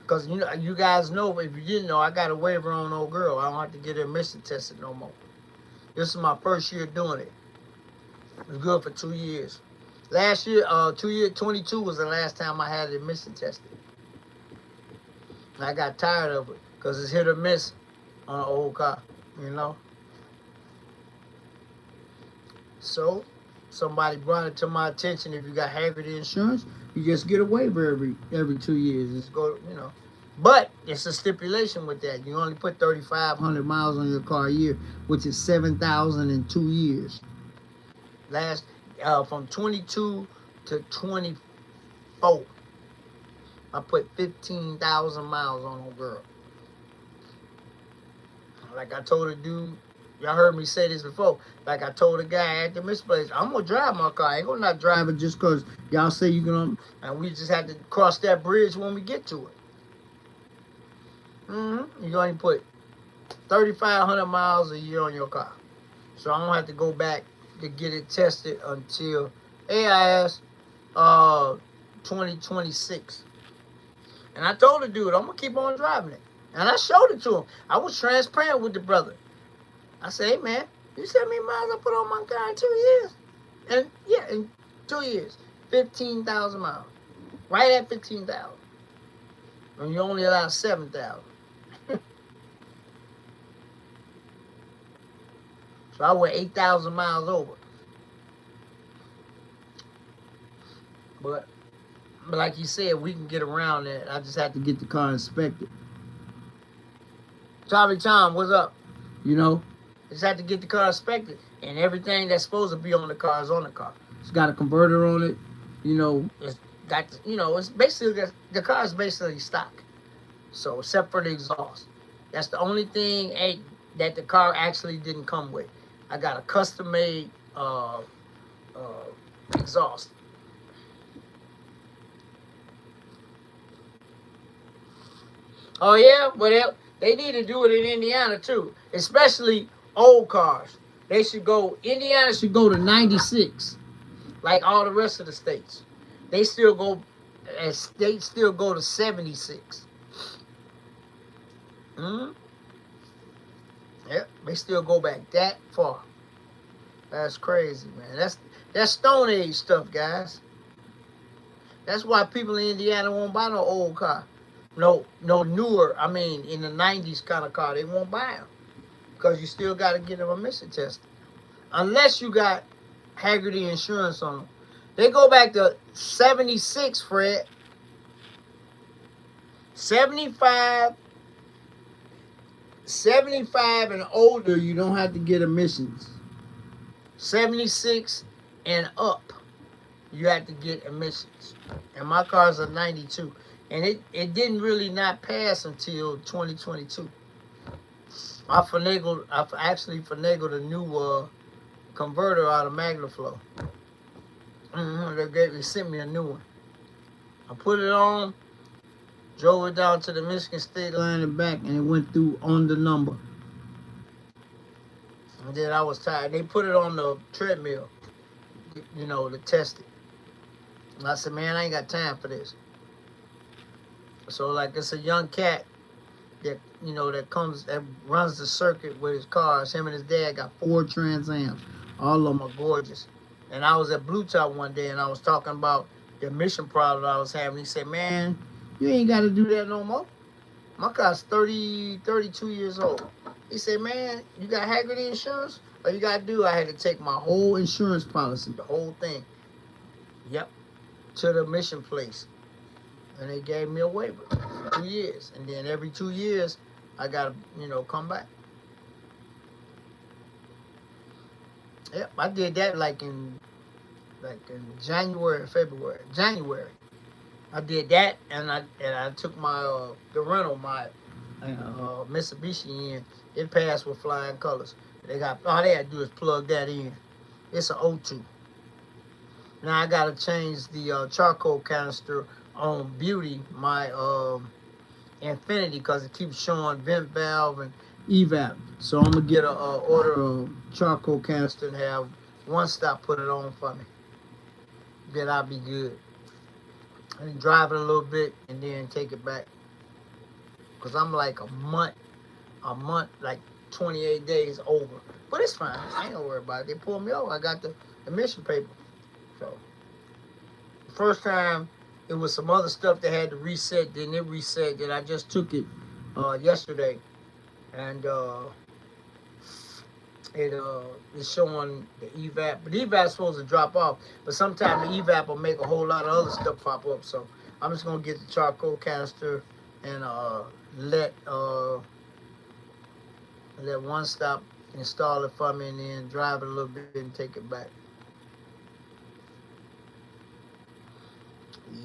Because, you know, you guys know, if you didn't know, I got a waiver on old girl. I don't have to get her emission tested no more. This is my first year doing it. It was good for 2 years. Last year, 22 was the last time I had it emission tested. And I got tired of it because it's hit or miss on an old car, you know. So somebody brought it to my attention. If you got Hagerty insurance, you just get a waiver every 2 years. It's go, you know. But it's a stipulation with that. You only put 3,500 miles on your car a year, which is 7,000 in 2 years. Last from 22 to 24, I put 15,000 miles on a girl. Like I told a dude, y'all heard me say this before. Like I told a guy at the misplace, I'm gonna drive my car. I ain't gonna not drive it just cause y'all say you gonna, and we just have to cross that bridge when we get to it. You only put 3,500 miles a year on your car. So I don't have to go back to get it tested until AIS 2026. And I told the dude, I'm gonna keep on driving it. And I showed it to him. I was transparent with the brother. I said, hey man, you see how many miles I put on my car in 2 years? And yeah, in 2 years, 15,000 miles. Right at 15,000. And you only allow 7,000. So I went 8,000 miles over. But like you said, we can get around that. I just have to get the car inspected. Charlie Tom, what's up? You know, just have to get the car inspected, and everything that's supposed to be on the car is on the car. It's got a converter on it. You know, it's got, it's basically, the car is basically stock. So except for the exhaust, that's the only thing that the car actually didn't come with. I got a custom-made exhaust. Oh yeah, but they need to do it in Indiana too, especially old cars. They should go. Indiana should go to 96, like all the rest of the states. They still go to 76. Yep, they still go back that far. That's crazy, man. That's Stone Age stuff, guys. That's why people in Indiana won't buy no old car. No newer, I mean, in the 90s kind of car, they won't buy them. Because you still got to get them emission tested. Unless you got Hagerty insurance on them. They go back to 76, Fred. 75 and older, you don't have to get emissions. 76 and up, you have to get emissions. And my car's a 92. And it didn't really not pass until 2022. I actually finagled a new converter out of MagnaFlow. They sent me a new one. I put it on, drove it down to the Michigan state line and back, and it went through on the number. And then I was tired. They put it on the treadmill, to test it. And I said, man, I ain't got time for this. So like it's a young cat that that runs the circuit with his cars. Him and his dad got 4 Trans Ams. All of them are gorgeous. And I was at Blue Top one day and I was talking about the emission problem I was having. He said, man, you ain't got to do that no more. My car's 32 years old. He said, man, you got Hagerty insurance? All you got to do, I had to take my whole insurance policy, the whole thing. Yep. To the emission place. And they gave me a waiver for 2 years. And then every 2 years, I got to, come back. Yep, I did that like in January, February. January. I did that, and I took my the rental, my Mitsubishi in. It passed with flying colors. All they had to do is plug that in. It's an O2. Now I gotta change the charcoal canister on Beauty, my Infinity, because it keeps showing vent valve and evap. So I'm gonna get order a charcoal canister and have one stop put it on for me. Then I'll be good. And drive it a little bit and then take it back. Cause I'm like a month, like 28 days over. But it's fine. I ain't gonna worry about it. They pulled me over. I got the emission paper. So the first time it was some other stuff that had to reset, then it reset. Then I just took it yesterday. And it is showing the evap. But the evap's supposed to drop off. But sometimes the evap will make a whole lot of other stuff pop up. So I'm just gonna get the charcoal canister and let one stop install it for me and then drive it a little bit and take it back.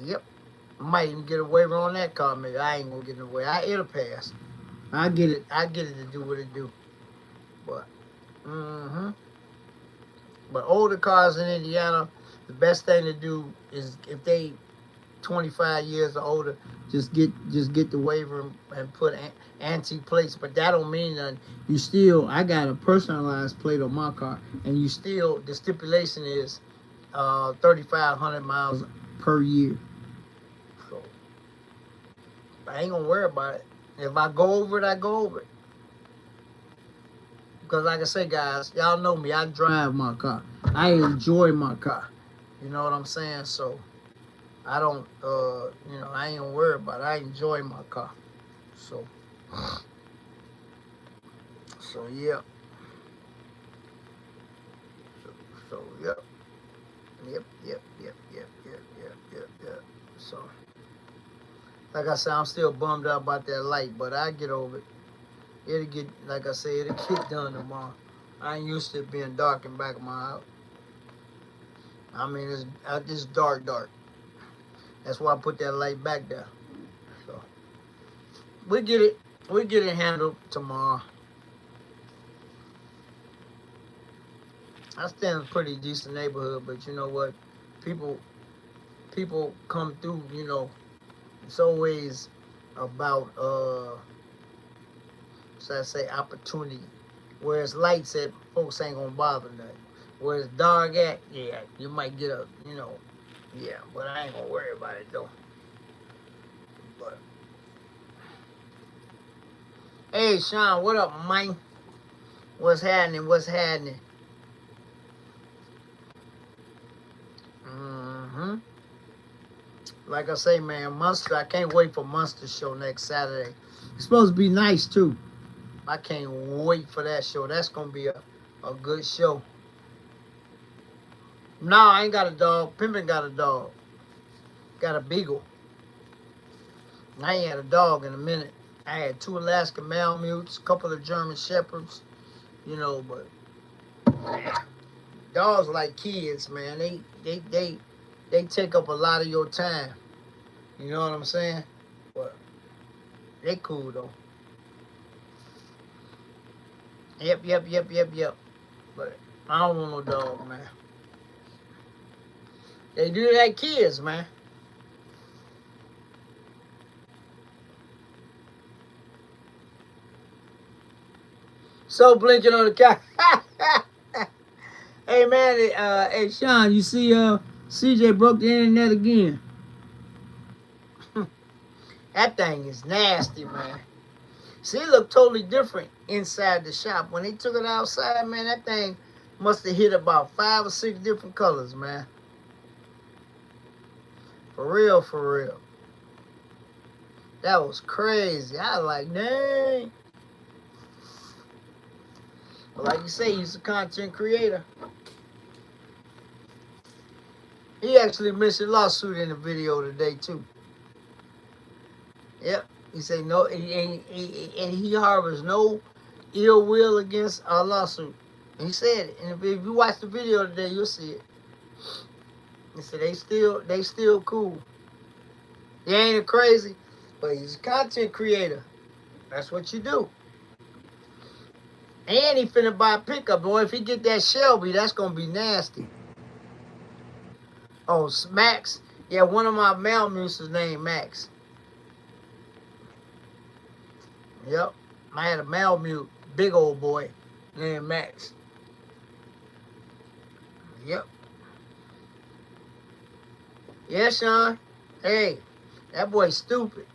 Yep. I might even get a waiver on that car. Maybe I ain't gonna get in the way. It'll pass. I get it to do what it do. But but older cars in Indiana, the best thing to do is if they 25 years or older, just get the waiver and put antique plates. But that don't mean nothing. You still, I got a personalized plate on my car, and you still, the stipulation is 3,500 miles per year. So I ain't gonna worry about it. If I go over it, I go over it. Because like I say, guys, y'all know me. I drive my car. I enjoy my car. You know what I'm saying? So I don't, I ain't gonna worry about it. I enjoy my car. So yeah. So yep. So, like I said, I'm still bummed out about that light, but I get over it. It'll get, like I said, it'll get done tomorrow. I ain't used to it being dark in the back of my house. I mean, it's dark. That's why I put that light back there. So, we get it handled tomorrow. I stay in a pretty decent neighborhood, but you know what? People come through, it's always about, so I say, opportunity. Where it's lights at, folks ain't gonna bother nothing. Where it's dark at, yeah, you might get a, yeah, but I ain't gonna worry about it though. But hey, Sean, what up, man? What's happening? Like I say, man, Munster, I can't wait for Munster's show next Saturday. It's supposed to be nice too. I can't wait for that show. That's gonna be a good show. No, I ain't got a dog. Pimpin got a dog. Got a beagle. I ain't had a dog in a minute. I had 2 Alaska Malamutes, a couple of German Shepherds, but dogs like kids, man. They take up a lot of your time. You know what I'm saying? But they cool though. Yep. But I don't want no dog, man. They do like kids, man. So blinking on the couch. Hey man, hey Sean, you see CJ broke the internet again. That thing is nasty, man. See, it looked totally different inside the shop. When they took it outside, man, that thing must have hit about 5 or 6 different colors, man. For real. That was crazy. I was like, dang. But like you say, he's a content creator. He actually mentioned lawsuit in the video today, too. Yep. He said no, and he harbors no ill will against a lawsuit. And he said it. And if you watch the video today, you'll see it. He said they still cool. He ain't crazy, but he's a content creator. That's what you do. And he finna buy a pickup. Boy, if he get that Shelby, that's gonna be nasty. Oh, Max. Yeah, one of my Malamutes is named Max. Yep. I had a Malamute, big old boy, named Max. Yep. Yeah, Sean. Hey, that boy's stupid.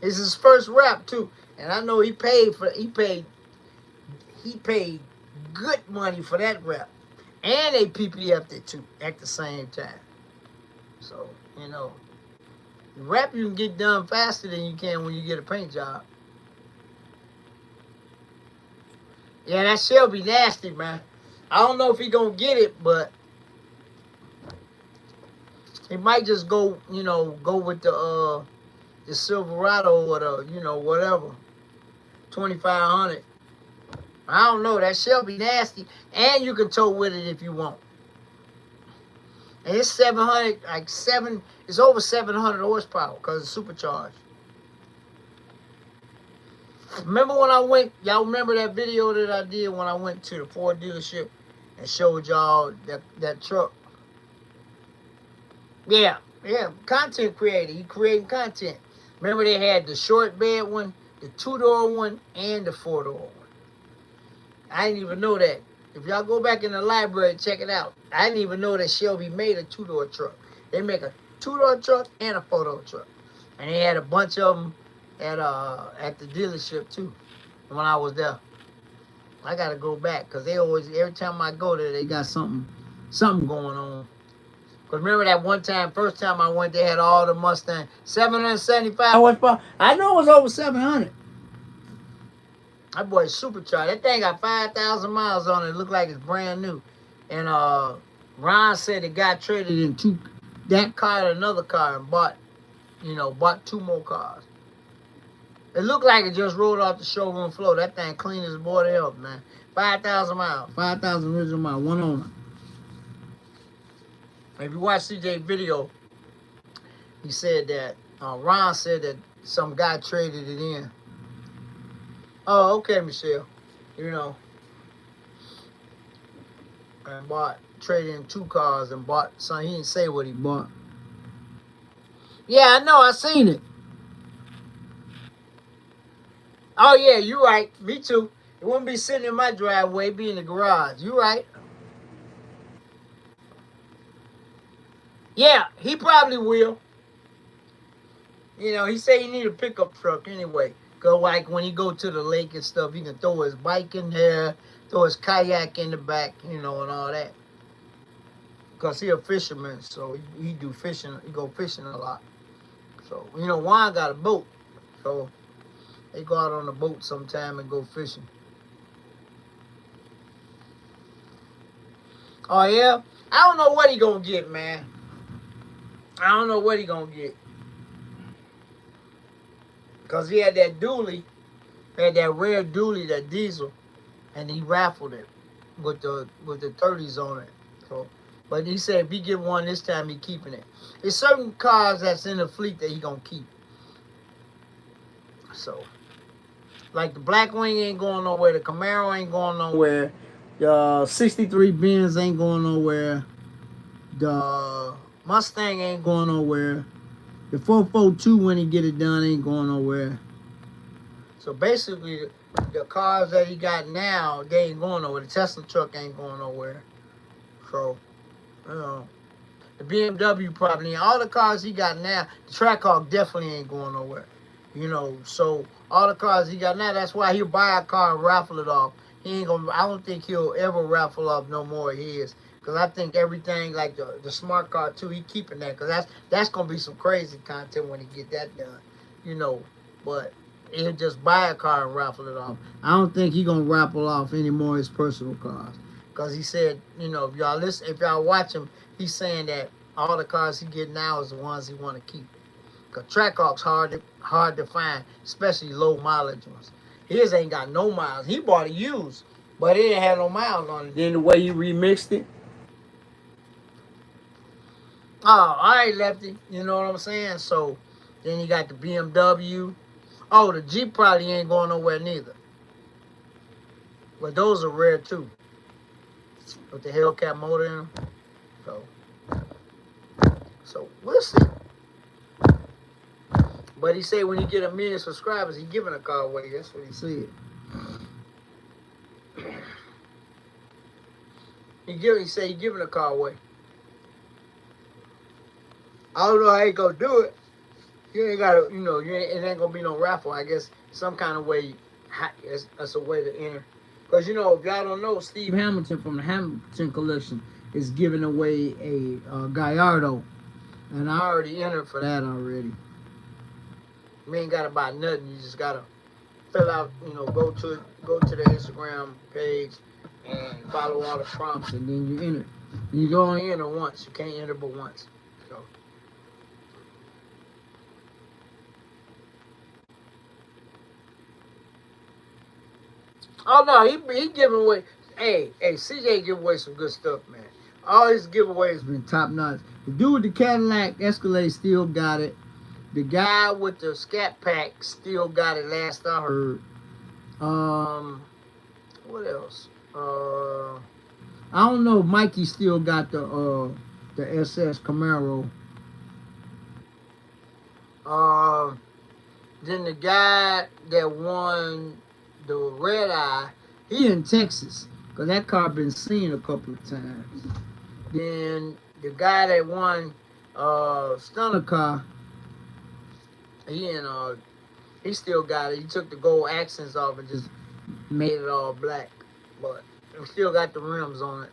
It's his first rap too, and I know he paid good money for that rap, and they PPF'd it too at the same time. So rap you can get done faster than you can when you get a paint job. Yeah, that Shelby nasty, man. I don't know if he gonna get it, but he might just go, go with the Silverado or the, whatever, 2500. I don't know. That Shelby nasty, and you can tow with it if you want. And it's 700, like seven. It's over 700 horsepower because it's supercharged. Remember when I went? Y'all remember that video that I did when I went to the Ford dealership and showed y'all that truck? Yeah, yeah. Content creator. He creating content. Remember they had the short bed one, the 2-door one, and the 4-door one. I didn't even know that. If y'all go back in the library, check it out. I didn't even know that Shelby made a 2-door truck. They make a 2-door truck and a 4-door truck. And they had a bunch of them at the dealership too when I was there. I gotta go back because they always, every time I go there, they got something going on. Because remember that one time, first time I went, they had all the Mustang 775 horsepower. I know it was over 700. That boy's supercharged. That thing got 5,000 miles on it. It looked like it's brand new. And Ron said the guy traded in that car and another car and bought 2 more cars. It looked like it just rolled off the showroom floor. That thing clean as board up, man. 5,000 miles. 5,000 original miles. One owner. If you watch CJ's video, he said that, Ron said that some guy traded it in. Oh, okay, Michelle. And traded in 2 cars and bought some. He didn't say what he bought. Yeah, I know. I seen it. Oh, yeah, you're right. Me too. It wouldn't be sitting in my driveway. It'd be in the garage. You're right. Yeah, he probably will. He said he need a pickup truck anyway. Because, like, when he go to the lake and stuff, he can throw his bike in there, throw his kayak in the back, and all that. Because he a fisherman, so he do fishing. He go fishing a lot. So, Juan got a boat. So, they go out on the boat sometime and go fishing. Oh, yeah? I don't know what he gonna get, man. I don't know what he gonna get. Because he had that dually. He had that rare dually, that diesel. And he raffled it with the 30s on it. So, but he said if he get one this time, he keeping it. There's certain cars that's in the fleet that he gonna keep. So, like the Blackwing ain't going nowhere. The Camaro ain't going nowhere. The 63 Benz ain't going nowhere. The Mustang ain't going nowhere. The 442, when he get it done, ain't going nowhere. So basically, the cars that he got now, they ain't going nowhere. The Tesla truck ain't going nowhere. So, the BMW probably, all the cars he got now, the Trackhawk definitely ain't going nowhere. So all the cars he got now, that's why he'll buy a car and raffle it off. He ain't gonna, I don't think he'll ever raffle off no more of his. Because I think everything, like the smart car too, he keeping that. Because that's going to be some crazy content when he get that done. But he'll just buy a car and raffle it off. I don't think he going to raffle off any more of his personal cars. Because he said, if y'all listen, if y'all watch him, he's saying that all the cars he get now is the ones he want to keep. Because Trackhawk's hard to find, especially low mileage ones. His ain't got no miles. He bought it used, but it didn't have no miles on it. Then the way he remixed it. Oh, all right, Lefty. You know what I'm saying? So, then you got the BMW. Oh, the Jeep probably ain't going nowhere neither. But those are rare too. With the Hellcat motor in them. So we'll see. But he said when you get 1 million subscribers, he giving a car away. That's what he said. He said he giving a car away. I don't know how he gonna do it. You ain't gotta, it ain't gonna be no raffle. I guess some kind of way, that's a way to enter. Because, if y'all don't know, Steve Hamilton from the Hamilton Collection is giving away a Gallardo. And I already entered for that already. You ain't gotta buy nothing. You just gotta fill out, go to the Instagram page and follow all the prompts, and then you enter. You can only enter once. You can't enter but once. So. Oh no, he giving away. Hey, CJ give away some good stuff, man. All his giveaways been top notch. The dude with the Cadillac Escalade still got it. The guy with the Scat Pack still got it. Last I heard. What else? I don't know. Mikey still got the SS Camaro. Then the guy that won the Red Eye, he in Texas, cause that car been seen a couple of times. Then the guy that won Stunner car, he still got it. He took the gold accents off and just made it all black, but he still got the rims on it.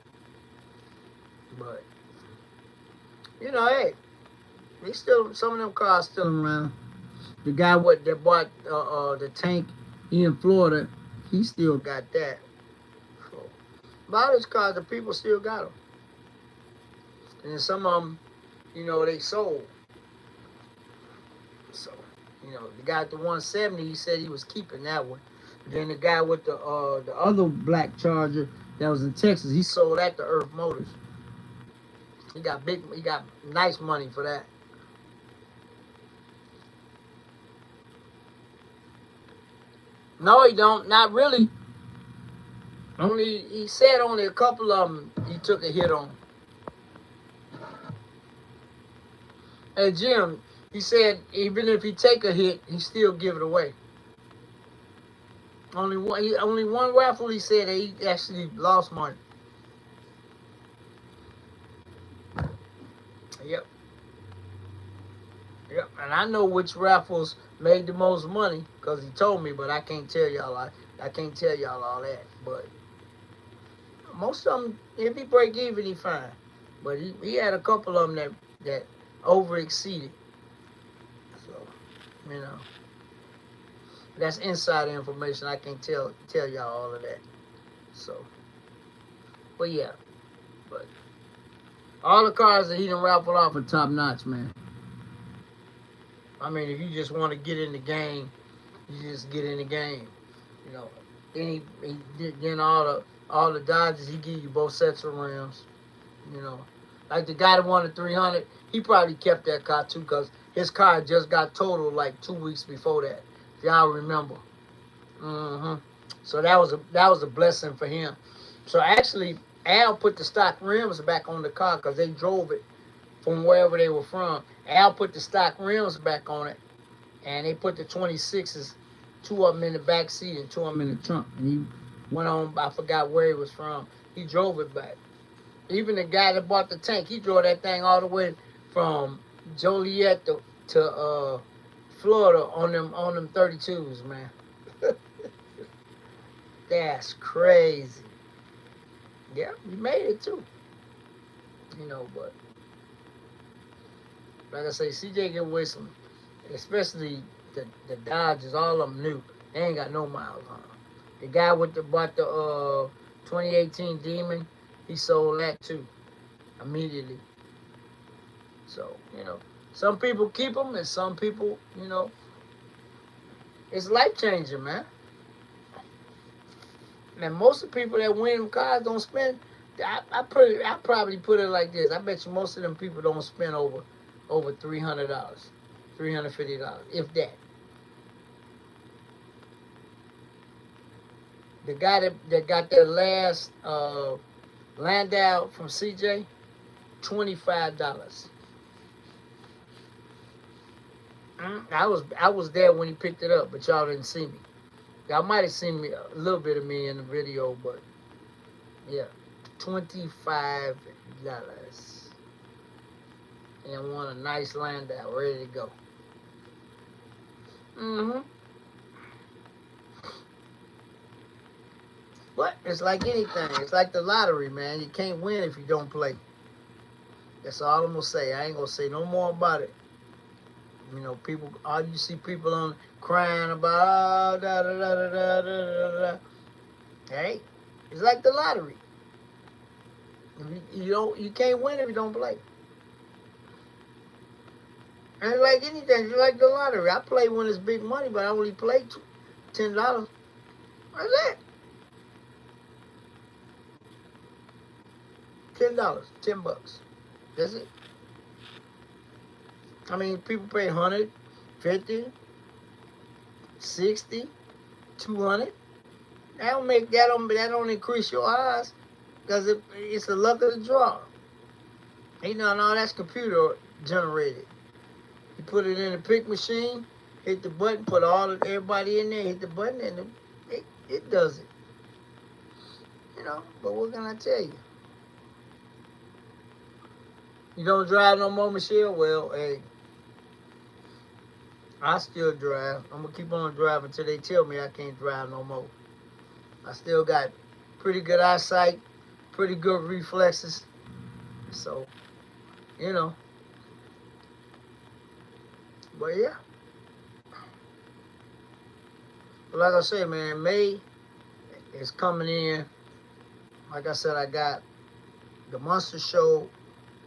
But hey, some of them cars still around. The guy that bought the tank in Florida, he still got that. So, a lot of these cars, the people still got them. And some of them, they sold. So, the guy at the 170, he said he was keeping that one. Then the guy with the other black Charger that was in Texas, he sold that to Earth Motors. He got nice money for that. No, he don't. Not really. He said only a couple of them he took a hit on. Hey Jim, he said even if he take a hit, he still give it away. Only one raffle he said that he actually lost money. Yep. And I know which raffles made the most money because he told me, but I can't tell y'all. I can't tell y'all all that. But most of them, if he break even, he fine. But he had a couple of them that over exceeded. So, that's inside information. I can't tell y'all all of that. So, but yeah, but all the cars that he done raffled off are top notch, man. I mean, if you just want to get in the game, you just get in the game. Then then all the Dodges, he give you both sets of rims. Like the guy that won the 300, he probably kept that car too because his car just got totaled like 2 weeks before that. If y'all remember. So that was a blessing for him. So actually, Al put the stock rims back on the car because they drove it from wherever they were from. Al put the stock rims back on it, and they put the 26s, 2 of them in the back seat and 2 of them in the trunk. And he went on, I forgot where he was from. He drove it back. Even the guy that bought the tank, he drove that thing all the way from Joliet to Florida on them 32s, man. That's crazy. Yeah, he made it too. But like I say, CJ get away some, especially the Dodgers, all of them new. They ain't got no miles on them. The guy bought the 2018 Demon, he sold that too, immediately. So, some people keep them and some people, it's life-changing, man. And most of the people that win cars don't spend, I probably put it like this. I bet you most of them people don't spend over $300, $350, if that. The guy that got that last Landau from CJ, $25. I was there when he picked it up, but y'all didn't see me. Y'all might have seen me a little bit of me in the video, but yeah, $25. And want a nice Landau ready to go. But it's like anything. It's like the lottery, man. You can't win if you don't play. That's all I'm gonna say. I ain't gonna say no more about it. All you see people on crying about da da da da da da da. Hey, it's like the lottery. You can't win if you don't play. And it's like anything, it's like the lottery. I play when it's big money, but I only play $10. That's it. $10, $10. That's it. I mean, people pay 100, 50, 60, 200. That don't increase your odds because it's the luck of the draw. You know, and all that's computer generated. You put it in a pick machine, hit the button, put everybody in there, hit the button, and it does it. You know, but what can I tell you? You don't drive no more, Michelle? Well, hey, I still drive. I'm going to keep on driving until they tell me I can't drive no more. I still got pretty good eyesight, pretty good reflexes. So, you know. But yeah. But like I said, man, May is coming in. Like I said, I got the Monster Show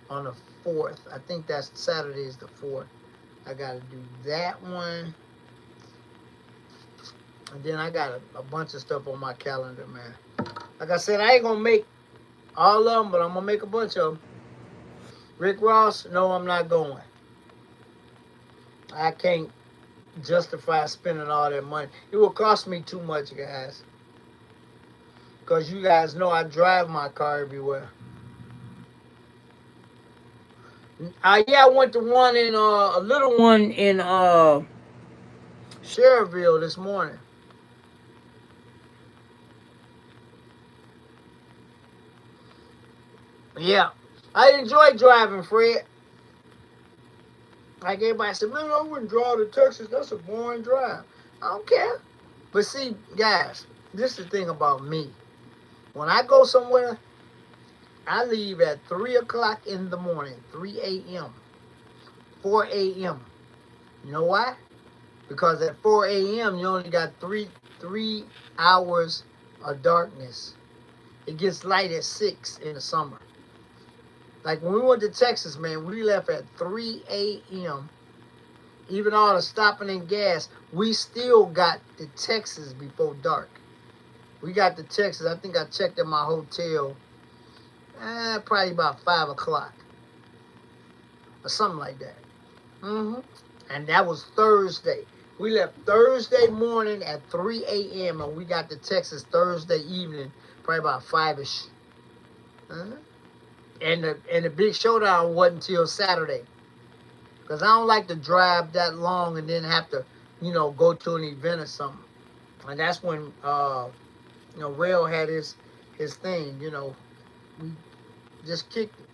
on the 4th. I think that's Saturday is the 4th. I got to do that one. And then I got a bunch of stuff on my calendar, man. Like I said, I ain't going to make all of them, but I'm going to make a bunch of them. Rick Ross, no, I'm not going. I can't justify spending all that money. It will cost me too much, guys. Because you guys know I drive my car everywhere. Yeah, I went to one in, a little one in Cherville this morning. Yeah, I enjoy driving, Fred. Like everybody said, man, I wouldn't drive to Texas. That's a boring drive. I don't care. But see, guys, this is the thing about me. When I go somewhere, I leave at 3 o'clock in the morning, 3 a.m., 4 a.m. You know why? Because at 4 a.m., you only got three hours of darkness. It gets light at 6 in the summer. Like when we went to Texas, man, we left at 3 a.m. Even all the stopping and gas, we still got to Texas before dark. We got to Texas. I think I checked in my hotel probably about 5 o'clock or something like that. And that was Thursday. We left Thursday morning at 3 a.m. and we got to Texas Thursday evening, probably about 5-ish. And the big showdown wasn't until Saturday. Because I don't like to drive that long and then have to, go to an event or something. And that's when, Rail had his thing, we just kicked it.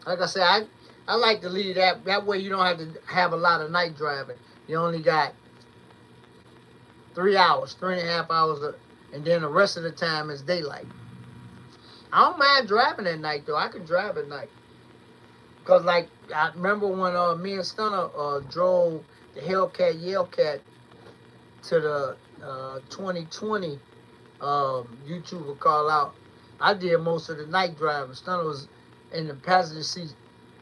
Like I said, I like to leave that way you don't have to have a lot of night driving. You only got 3 hours, 3.5 hours, and then the rest of the time is daylight. I don't mind driving at night, though. I can drive at night. Because, like, I remember when me and Stunner drove the Hellcat Yellcat to the 2020 YouTuber call out. I did most of the night driving. Stunner was in the passenger seat,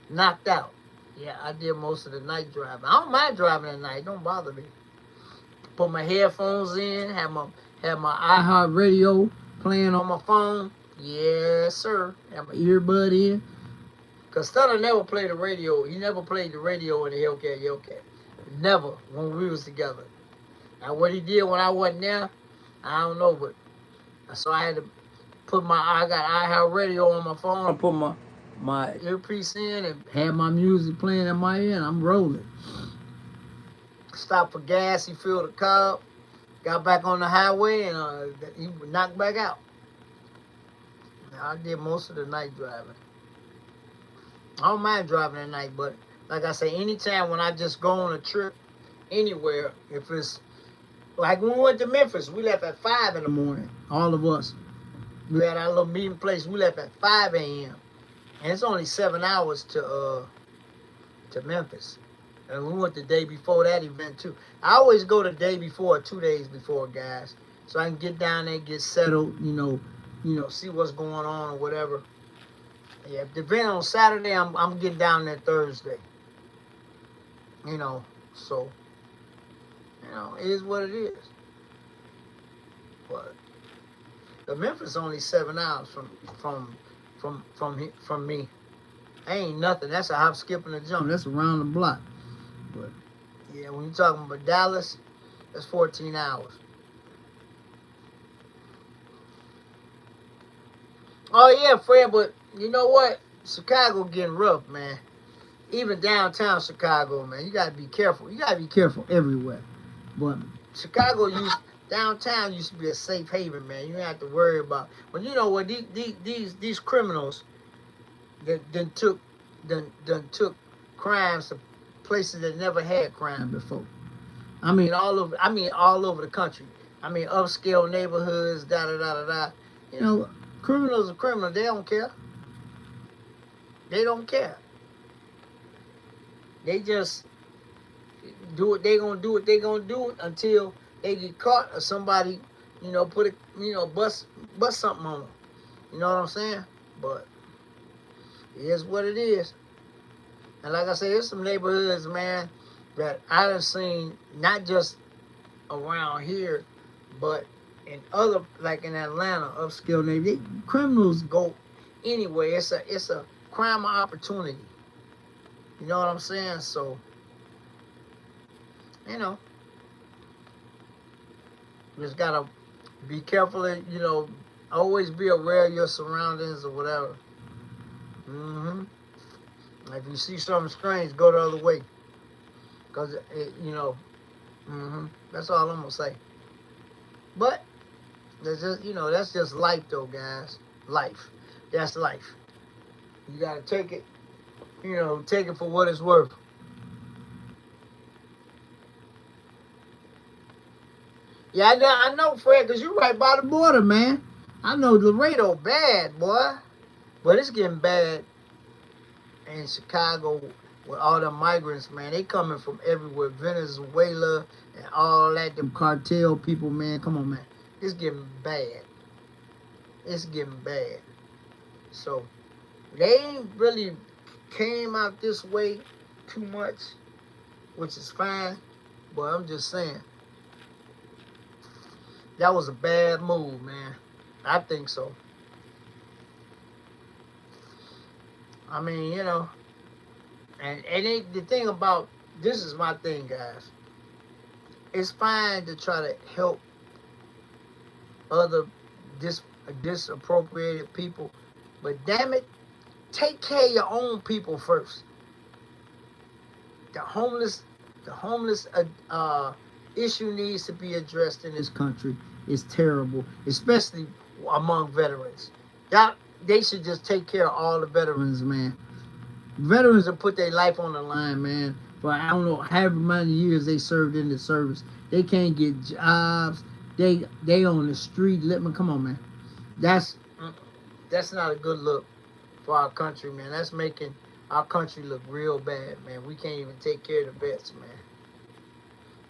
knocked out. Yeah, I did most of the night driving. I don't mind driving at night. Don't bother me. Put my headphones in, have my iHeart radio playing on my phone. Yes, sir. Have my earbud in. Because Stunner never played the radio. He never played the radio in the Hellcat. Never, when we was together. Now, what he did when I wasn't there, I don't know, but so I had to I got iHeart radio on my phone. I put my earpiece in and had my music playing in my ear, and I'm rolling. Stopped for gas, he filled the car up, got back on the highway, and he knocked back out. Now, I did most of the night driving. I don't mind driving at night, but like I say, anytime when I just go on a trip anywhere, if it's like when we went to Memphis, we left at 5 in the morning, all of us. We had our little meeting place. We left at 5 a.m. And it's only 7 hours to Memphis. And we went the day before that event too. I always go the day before, 2 days before, guys, so I can get down there, get settled, see what's going on or whatever. Yeah, if the event on Saturday, I'm getting down there Thursday. So it is what it is. But the Memphis only 7 hours from me. Ain't nothing. That's a hop, skip, and a jump. That's around the block. But yeah, when you're talking about Dallas, that's 14 hours. Oh yeah, Fred, but you know what? Chicago getting rough, man. Even downtown Chicago, man. You gotta be careful. You gotta be careful everywhere. But Chicago downtown used to be a safe haven, man. You don't have to worry about. But you know what? These criminals that took crimes to places that never had crime before. I mean all over the country. I mean upscale neighborhoods, da da da da da. Criminals are criminals. They don't care. They don't care. They just do what they gonna do. What they gonna do until they get caught or somebody, bust something on them. You know what I'm saying? But it is what it is. And like I said, there's some neighborhoods, man, that I done seen not just around here, but in other, like in Atlanta, upscale neighborhoods. Criminals go anyway. It's a crime of opportunity. You know what I'm saying? So, just gotta be careful and, always be aware of your surroundings or whatever. If you see something strange, go the other way. Because, that's all I'm gonna say. But, that's just life though, guys. Life. That's life. You gotta take it, take it for what it's worth. Yeah, I know, Fred, because you're right by the border, man. I know Laredo bad, boy. But it's getting bad in Chicago with all the migrants, man. They coming from everywhere. Venezuela and all that. Them cartel people, man. Come on, man. It's getting bad. It's getting bad. So, they ain't really came out this way too much, which is fine. But I'm just saying, that was a bad move, man. I think so. I mean, and the thing about, this is my thing, guys. It's fine to try to help other disappropriated people, but damn it, take care of your own people first. The homeless issue needs to be addressed in this country. It's terrible, especially among veterans. They should just take care of all the veterans, man. Veterans have put their life on the line, man. For I don't know however many years they served in the service. They can't get jobs. They on the street. Come on, man. That's not a good look for our country, man. That's making our country look real bad, man. We can't even take care of the vets, man.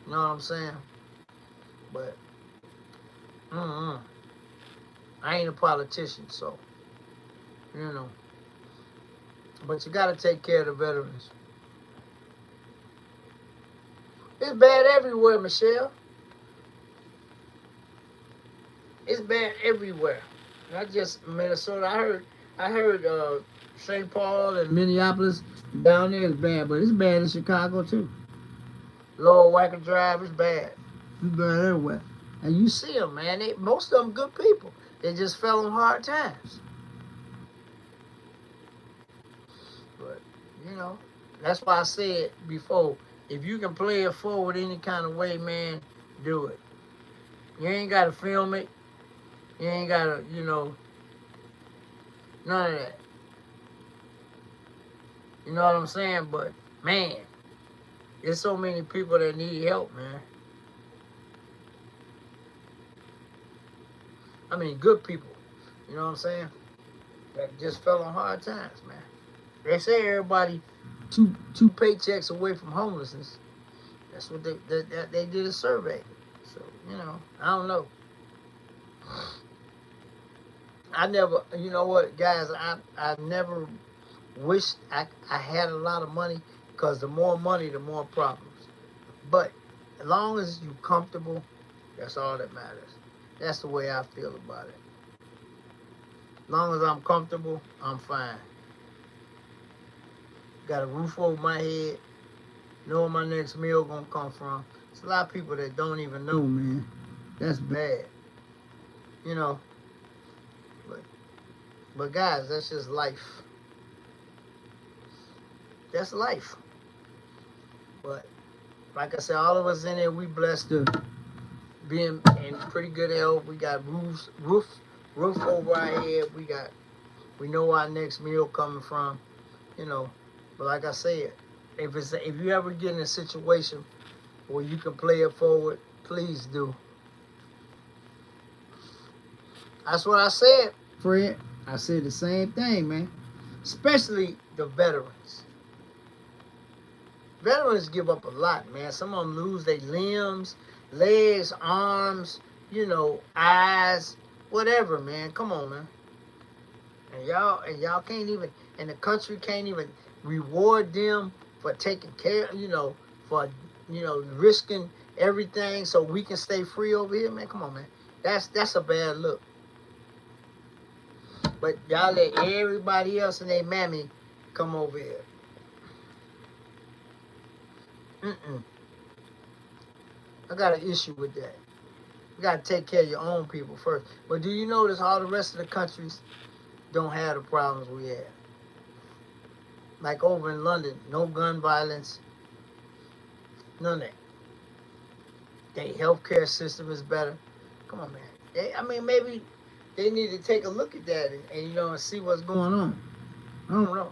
You know what I'm saying? But I ain't a politician, so but you gotta take care of the veterans. It's bad everywhere, Michelle. It's bad everywhere. Not just Minnesota. I heard St. Paul and Minneapolis down there is bad, but it's bad in Chicago too. Lower Wacker Drive is bad. It's bad everywhere. And you see them, man. Most of them good people. They just fell on hard times. But, that's why I said before, if you can play it forward any kind of way, man, do it. You ain't got to film it. You ain't got to, none of that. You know what I'm saying? But, man, there's so many people that need help, man. I mean, good people. You know what I'm saying? That just fell on hard times, man. They say everybody two paychecks away from homelessness. That's what they did a survey. So, I don't know. I never, you know what, guys, I never wished I had a lot of money, because the more money, the more problems. But as long as you're comfortable, that's all that matters. That's the way I feel about it. As long as I'm comfortable, I'm fine. Got a roof over my head, know where my next meal gonna come from. There's a lot of people that don't even know, man. That's bad. You know. But guys, that's just life. That's life. But like I said, all of us in there, we blessed to be in pretty good health. We got roof over our head. We know where our next meal coming from. But like I said, if you ever get in a situation where you can play it forward, please do. That's what I said, Fred. I said the same thing, man. Especially the veterans. Veterans give up a lot, man. Some of them lose their limbs, legs, arms, eyes, whatever, man. Come on, man. And y'all can't even, and the country can't even reward them for taking care, for, risking everything so we can stay free over here, man. Come on, man. That's a bad look. But y'all let everybody else and their mammy come over here. I got an issue with that. You got to take care of your own people first. But do you notice all the rest of the countries don't have the problems we have? Like over in London, no gun violence, none of that. Their healthcare system is better. Come on, man. Maybe they need to take a look at that and see what's going on. I don't know.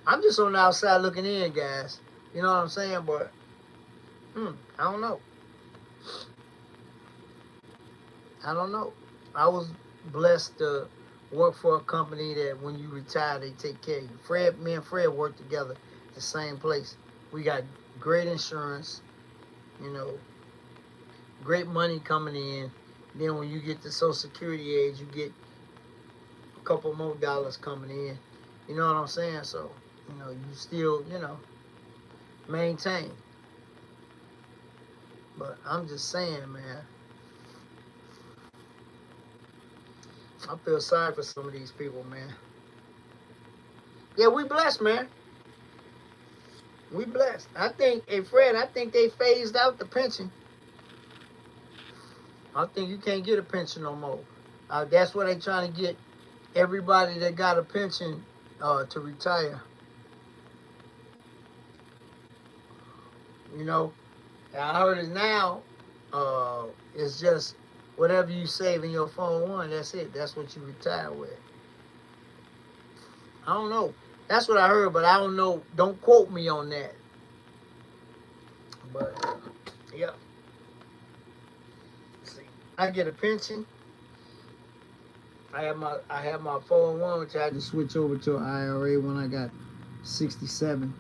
I'm just on the outside looking in, guys. You know what I'm saying? But I don't know. I was blessed to work for a company that when you retire, they take care of you. Me and Fred work together at the same place. We got great insurance, great money coming in. Then when you get to Social Security age, you get a couple more dollars coming in. You know what I'm saying? So, you still, maintain. But I'm just saying, man, I feel sorry for some of these people, man. Yeah, we blessed, man. We blessed. Fred, I think they phased out the pension. I think you can't get a pension no more. That's why they trying to get everybody that got a pension to retire. And I heard it now. It's just whatever you save in your phone one, that's it. That's what you retire with. I don't know. That's what I heard, but I don't know. Don't quote me on that. But yeah. I get a pension. I have my 401, which I had to switch over to an IRA when I got 67.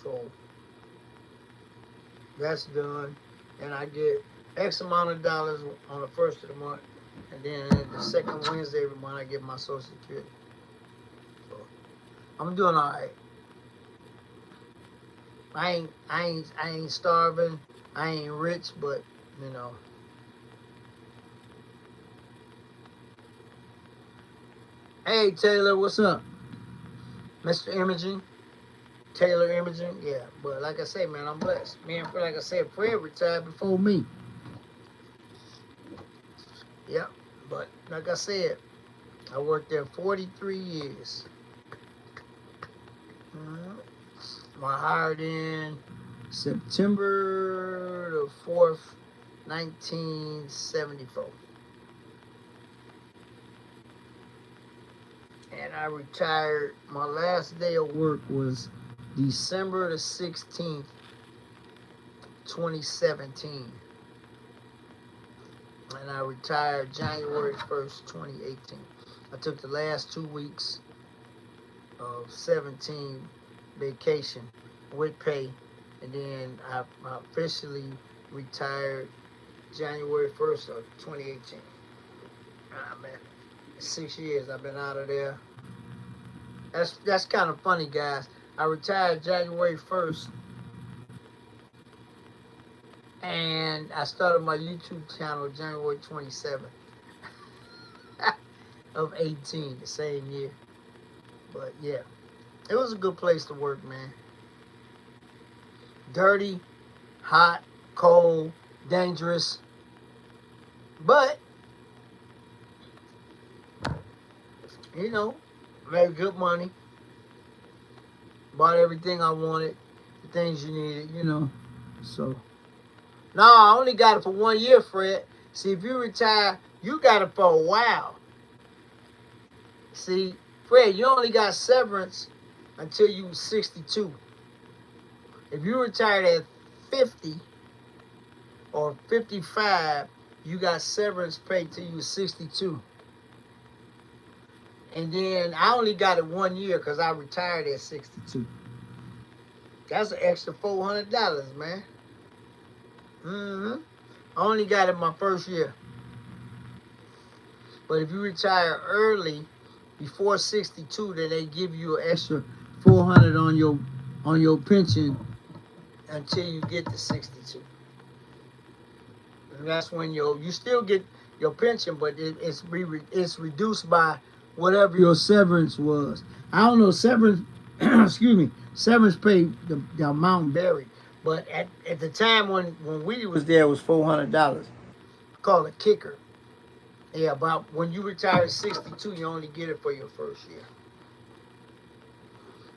So that's done, and I get X amount of dollars on the first of the month, and then the second Wednesday every month I get my Social Security. So I'm doing all right. I ain't starving. I ain't rich, but Hey, Taylor, what's up? Mr. Imaging? Taylor Imaging? Yeah, but like I say, man, I'm blessed. Man, like I said, Fred retired before me. Yeah, but like I said, I worked there 43 years. I hired in September the 4th, 1974. And I retired. My last day of work was December the 16th, 2017. And I retired January 1st, 2018. I took the last 2 weeks of 17 vacation with pay, and then I officially retired January 1st of 2018. Ah, man, 6 years I've been out of there. That's kind of funny, guys. I retired January 1st, and I started my YouTube channel January 27th of 18, the same year. But yeah, it was a good place to work, man. Dirty, hot, cold, dangerous, but you know, made good money. Bought everything I wanted, the things you needed, you know. So, no, I only got it for 1 year, Fred. See, if you retire, you got it for a while. See, Fred, you only got severance until you was 62. If you retired at 50 or 55, you got severance paid till you was 62. And then I only got it 1 year because I retired at 62. That's an extra $400, man. I only got it my first year. But if you retire early, before 62, then they give you an extra $400 on your pension until you get to 62. And that's when you still get your pension, but it's reduced by whatever your severance was. I don't know, severance, excuse me, severance pay, the amount varied. But at the time when we was there, it was $400. Called a kicker. Yeah, about when you retire at 62, you only get it for your first year.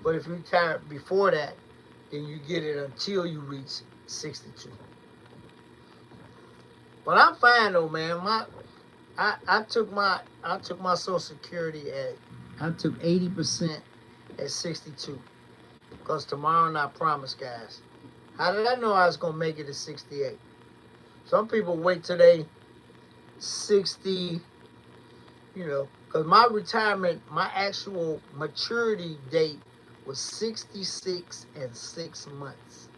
But if you retire before that, then you get it until you reach 62. But I'm fine though, man. I took my Social Security I took 80% at 62. Because tomorrow not promised, guys. How did I know I was gonna make it at 68? Some people wait till they 60, you know, because my retirement, my actual maturity date was 66 and 6 months.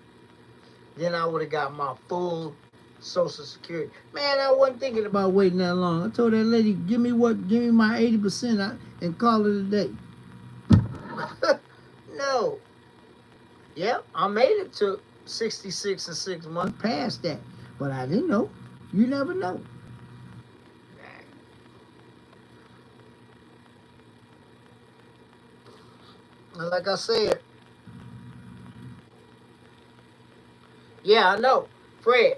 Then I would have got my full Social Security. Man, I wasn't thinking about waiting that long. I told that lady, give me my 80% and call it a day. No. Yep, I made it to 66 and 6 months past that. But I didn't know. You never know. And like I said, yeah, I know. Fred,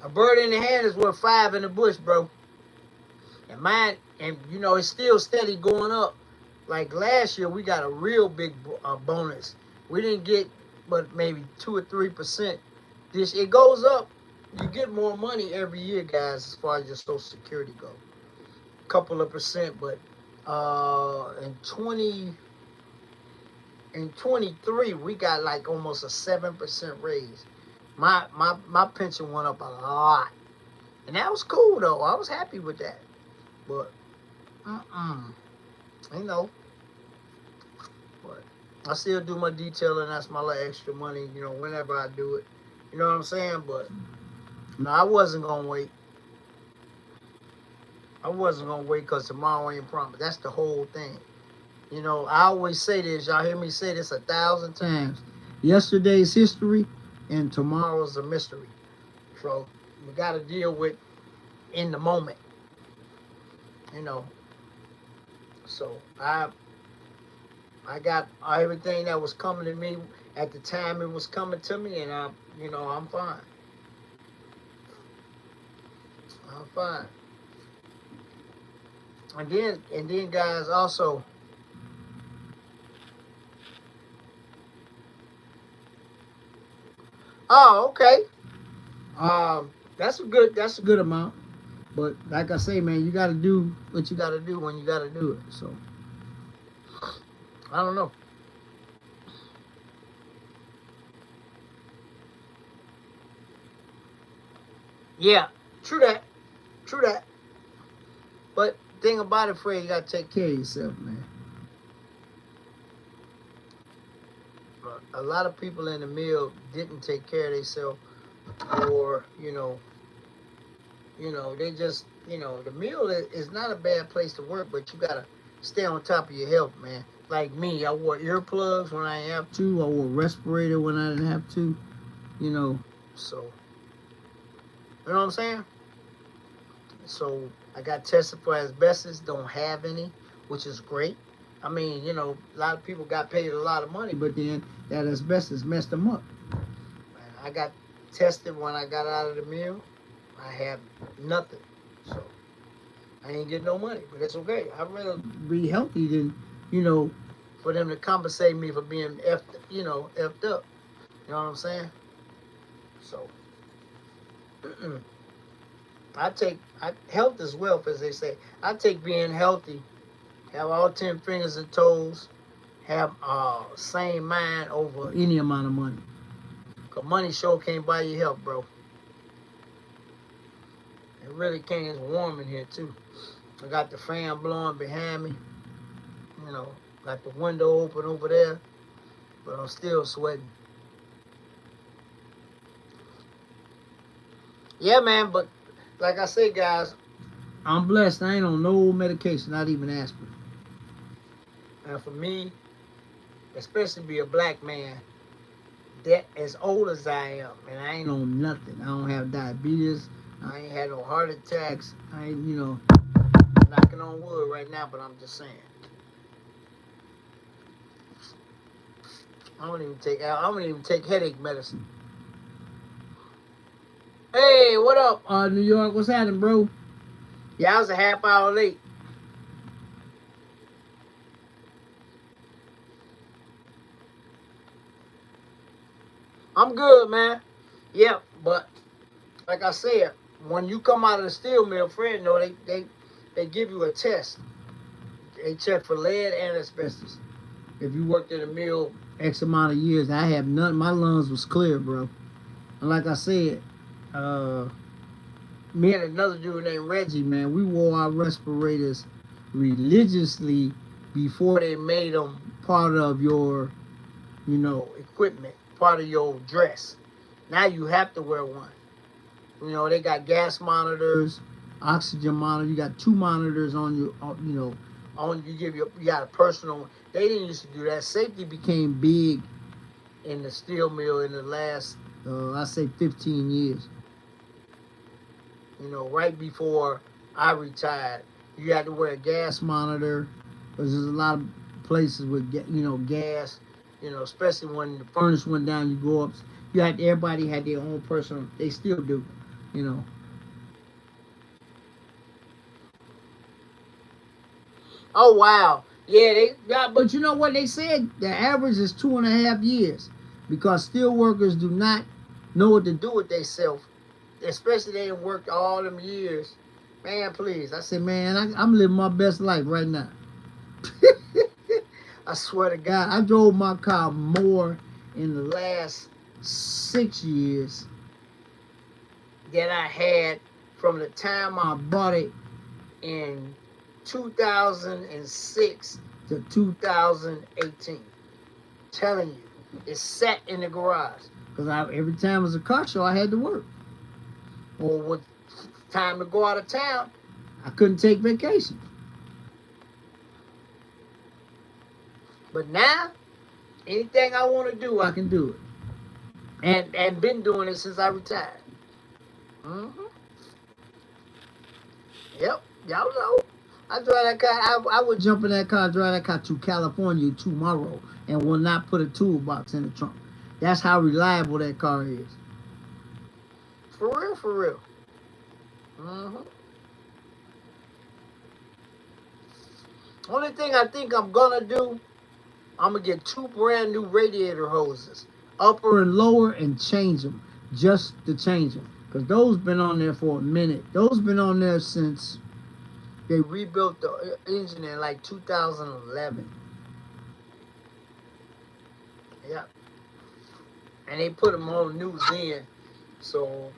a bird in the hand is worth 5 in the bush, bro. And mine, and you know, it's still steady going up. Like last year, we got a real big bonus. We didn't get but maybe 2 or 3%. It goes up. You get more money every year, guys, as far as your Social Security goes. Couple of percent, but in 23, we got like almost a 7% raise. My pension went up a lot, and that was cool though. I was happy with that, but you know, but I still do my detailing. That's my little extra money, you know, whenever I do it. You know what I'm saying? But no, I wasn't gonna wait. I wasn't gonna wait because tomorrow ain't promised. That's the whole thing. You know, I always say this. Y'all hear me say this 1,000 times. Yesterday's history and tomorrow's a mystery. So we got to deal with in the moment. You know. So I got everything that was coming to me at the time it was coming to me, and I'm fine. I'm fine. And then guys, also, oh, okay. That's a good amount. But like I say, man, you gotta do what you gotta do when you gotta do it. So I don't know. Yeah, true that. True that. But thing about it, Fred, you gotta take care of yourself, man. a lot of people in the mill didn't take care of themselves, or they just, the mill is not a bad place to work, but you gotta stay on top of your health, man. Like me, I wore earplugs when I didn't have to. I wore a respirator when I didn't have to. So you know what I'm saying? So I got tested for asbestos. Don't have any, which is great. I mean, a lot of people got paid a lot of money, but then that asbestos messed them up. I got tested when I got out of the mill. I have nothing. So I ain't getting no money, but it's okay. I'd rather be healthy than, for them to compensate me for being effed up. You know what I'm saying? So health is wealth, as they say. I take being healthy, have all 10 fingers and toes, have same mind over any amount of money. Because money sure can't buy you health, bro. It really can't. It's warm in here, too. I got the fan blowing behind me. Got the window open over there. But I'm still sweating. Yeah, man, but like I said, guys, I'm blessed. I ain't on no medication, not even aspirin. And for me, especially be a black man, that as old as I am, and I ain't on nothing. I don't have diabetes. I ain't had no heart attacks. I ain't, knocking on wood right now, but I'm just saying. I don't even take headache medicine. Hey, what up, New York? What's happening, bro? Yeah, I was a half hour late. I'm good, man. Yeah, but like I said, when you come out of the steel mill, Fred, they give you a test. They check for lead and asbestos. If you worked in a mill X amount of years, I have none. My lungs was clear, bro. And like I said, me and another dude named Reggie, man, we wore our respirators religiously before they made them part of your, equipment, part of your dress. Now you have to wear one. They got gas monitors, oxygen monitor. You got 2 monitors on you. You got a personal. They didn't used to do that. Safety became big in the steel mill in the last, I say, 15 years. Right before I retired, you had to wear a gas monitor because there's a lot of places with gas. Especially when the furnace went down, you go up. Everybody had their own personal. They still do. Oh wow, yeah, but you know what they said? The average is 2.5 years because steel workers do not know what to do with themselves, especially they didn't work all them years. Man, please, I said, man, I'm living my best life right now. I swear to God, I drove my car more in the last 6 years than I had from the time I bought it in 2006 to 2018. Telling you, it sat in the garage because every time it was a car show, I had to work. Or with time to go out of town, I couldn't take vacation. But now, anything I want to do, I can do it, and been doing it since I retired. Yep, y'all know. I drive that car. I would jump in that car, drive that car to California tomorrow, and will not put a toolbox in the trunk. That's how reliable that car is. For real, for real. Only thing I think I'm gonna do, I'm gonna get 2 brand new radiator hoses, upper and lower, and change them, just to change them, because those been on there for a minute. Those been on there since they rebuilt the engine in like 2011. Yeah. And they put them on new then. So,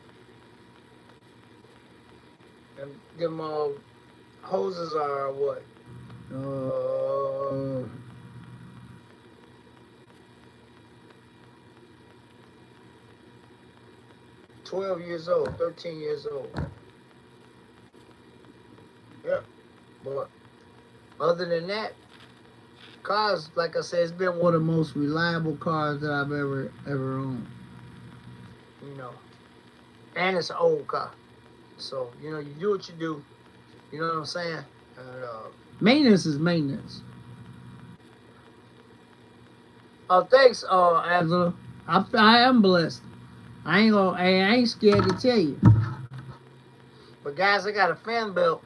them hoses are what? 12 years old, 13 years old. Yeah. But other than that, cars, like I said, it's been one of the most reliable cars that I've ever owned. You know. And it's an old car. So, you know, you do what you do. You know what I'm saying? And, maintenance is maintenance. Oh, thanks, Angela. I am blessed. I ain't scared to tell you. But guys, I got a fan belt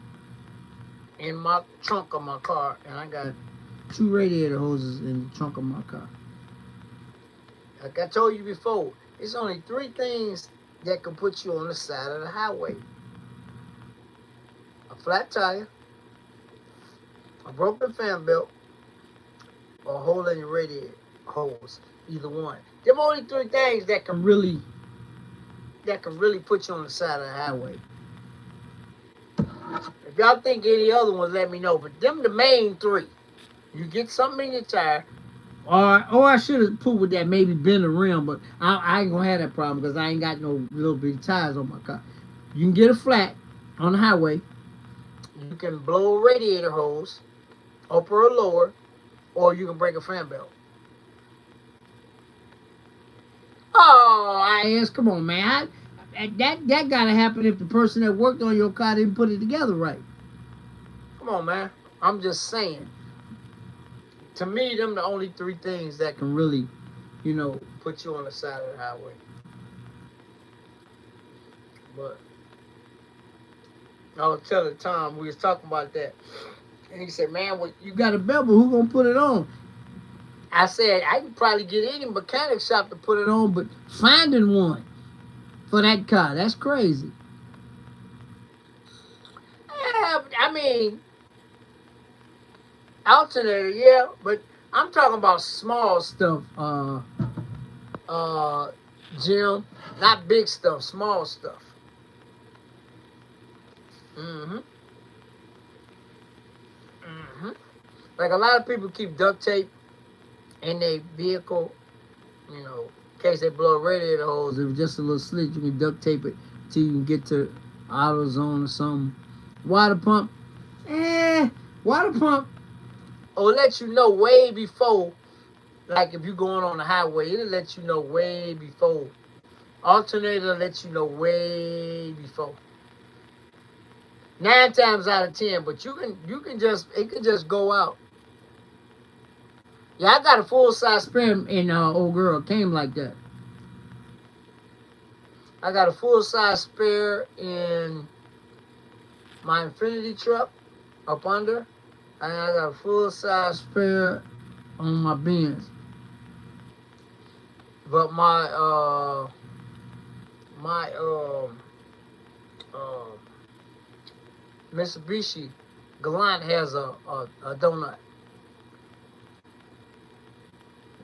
in my trunk of my car, and I got 2 radiator hoses in the trunk of my car. Like I told you before, it's only 3 things that can put you on the side of the highway: a flat tire, a broken fan belt, or a hole in your radiator hose. Either one. Them only 3 things that can really put you on the side of the highway. If y'all think any other ones, let me know. But them the main 3. You get something in your tire. Or I should have put with that maybe bend the rim, but I ain't gonna have that problem because I ain't got no little bitty tires on my car. You can get a flat on the highway. You can blow a radiator hose, upper or lower, or you can break a fan belt. Oh, IS, come on, man. That gotta happen if the person that worked on your car didn't put it together right. Come on, man. I'm just saying. To me, them the only 3 things that can really, you know, put you on the side of the highway. But I was telling Tom, we was talking about that, and he said, "Man, well, you got a belt, but who gonna put it on?" I said, I can probably get any mechanic shop to put it on, but finding one for that car, that's crazy. Yeah, I mean, alternator, yeah, but I'm talking about small stuff, Jim. Not big stuff, small stuff. Like a lot of people keep duct tape in their vehicle, you know, in case they blow a radiator hose. If it's just a little slit, you can duct tape it till you can get to AutoZone or something. Water pump, water pump will let you know way before. Like if you're going on the highway, it'll let you know way before. Alternator will let you know way before. 9 times out of 10, but you can just, it can just go out. Yeah, I got a full-size spare in old girl. Came like that. I got a full-size spare in my Infinity truck up under, and I got a full-size spare on my Benz. But my Mitsubishi Galant has a donut.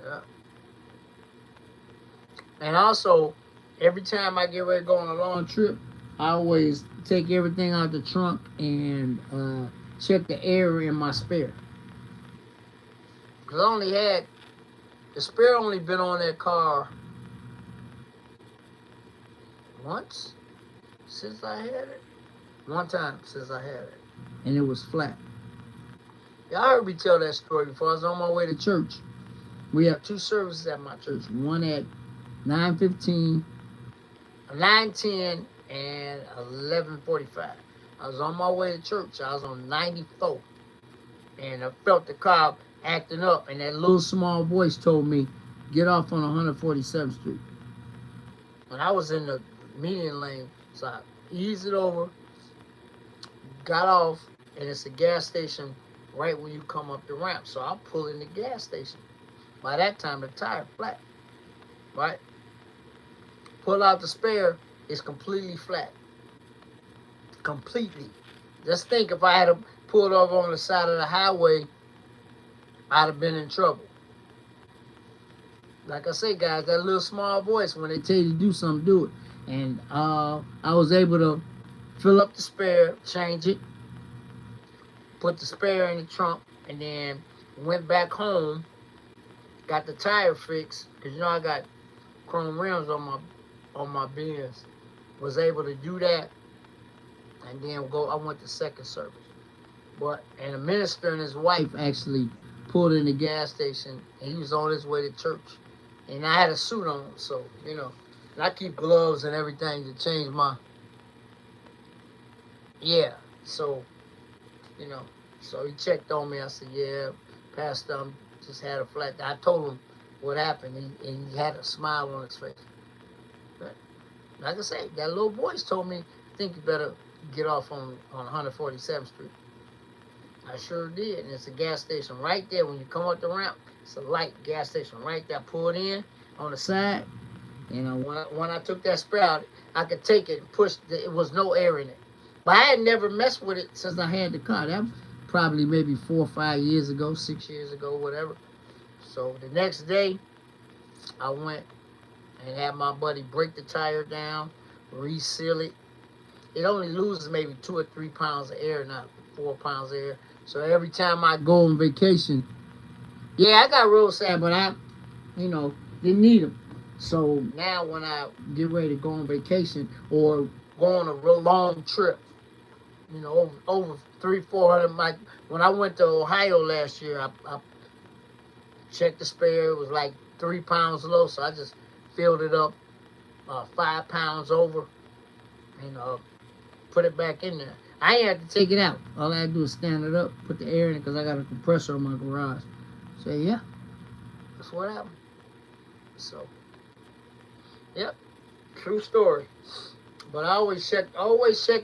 Yeah. And also, every time I get ready to go on a long trip, I always take everything out the trunk and check the air in my spare. Because the spare only been on that car once since I had it. One time since I had it. And it was flat. Y'all heard me tell that story before. I was on my way to church. We have 2 services at my church. One at 9:10 and 11:45. I was on my way to church. I was on 94. And I felt the car acting up. And that little small voice told me, get off on 147th Street. When I was in the median lane, so I eased it over, got off, and it's a gas station right when you come up the ramp. So I pull in the gas station. By that time, the tire flat, right? Pull out the spare, it's completely flat. Completely. Just think if I had pulled over on the side of the highway, I'd have been in trouble. Like I say, guys, that little small voice, when they tell you to do something, do it. And I was able to fill up the spare, change it, put the spare in the trunk, and then went back home, got the tire fixed, because you know I got chrome rims on my Benz. was able to do that, and then I went to second service. And the minister and his wife actually pulled in the gas station, and he was on his way to church. And I had a suit on, so, and I keep gloves and everything to change my, so, so he checked on me. I said, yeah, Pastor, just had a flat. I told him what happened, and he had a smile on his face. But like I say, that little voice told me, I think you better get off on 147th Street. I sure did, and it's a gas station right there. When you come up the ramp, it's a light gas station right there. I pulled in on the side, when I took that spare out, I could take it and push. It was no air in it, but I had never messed with it since I had the car. That was probably maybe 4 or 5 years ago, 6 years ago, whatever. So the next day, I went and had my buddy break the tire down, reseal it. It only loses maybe 2 or 3 pounds of air, not 4 pounds of air. So every time I go on vacation, I got roadside, but I, didn't need them. So now when I get ready to go on vacation or go on a real long trip, over 300-400 miles. When I went to Ohio last year, I checked the spare. It was like 3 pounds low, so I just filled it up 5 pounds over and put it back in there. I ain't had to take it out. All I had to do is stand it up, put the air in it, because I got a compressor in my garage. So, yeah, that's what happened. So, yep, true story. But I always check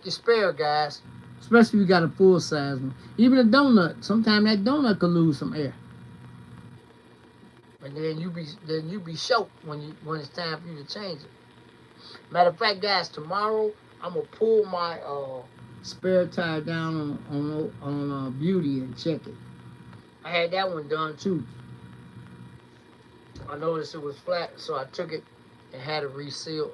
your spare, guys. Especially if you got a full size one. Even a donut. Sometimes that donut could lose some air. And then you be choked when it's time for you to change it. Matter of fact, guys, tomorrow I'm gonna pull my spare tire down on Beauty and check it. I had that one done too. I noticed it was flat, so I took it and had it resealed.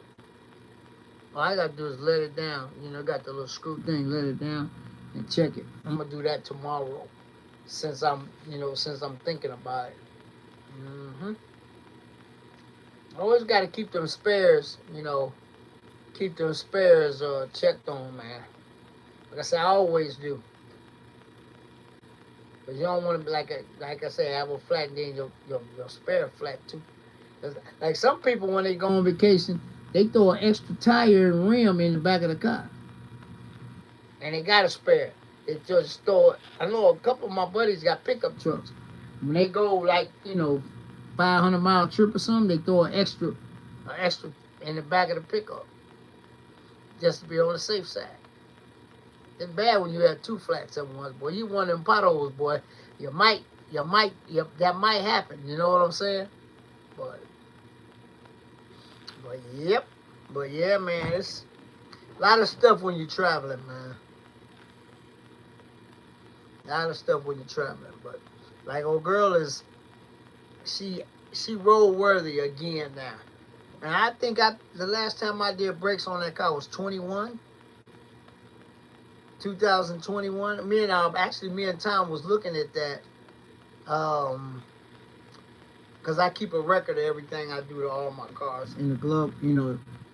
All I gotta do is let it down. Got the little screw thing, let it down and check it. I'm gonna do that tomorrow, since I'm thinking about it. Always gotta keep them spares, checked on, man. Like I said, I always do. But you don't want to be like I said, have a flat, and then your spare flat too. Like some people, when they go on vacation, they throw an extra tire and rim in the back of the car. And they got a spare. They just throw it. I know a couple of my buddies got pickup trucks. When they go 500-mile trip or something, they throw an extra in the back of the pickup. Just to be on the safe side. It's bad when you have 2 flats at once, boy. You one of them potholes, boy. That might happen. You know what I'm saying? But yep. But yeah, man, it's a lot of stuff when you're traveling, man. A lot of stuff when you're traveling. But like old girl she roadworthy again now. And I think the last time I did brakes on that car was 2021. Me and Tom was looking at that. Because I keep a record of everything I do to all my cars in the glove, in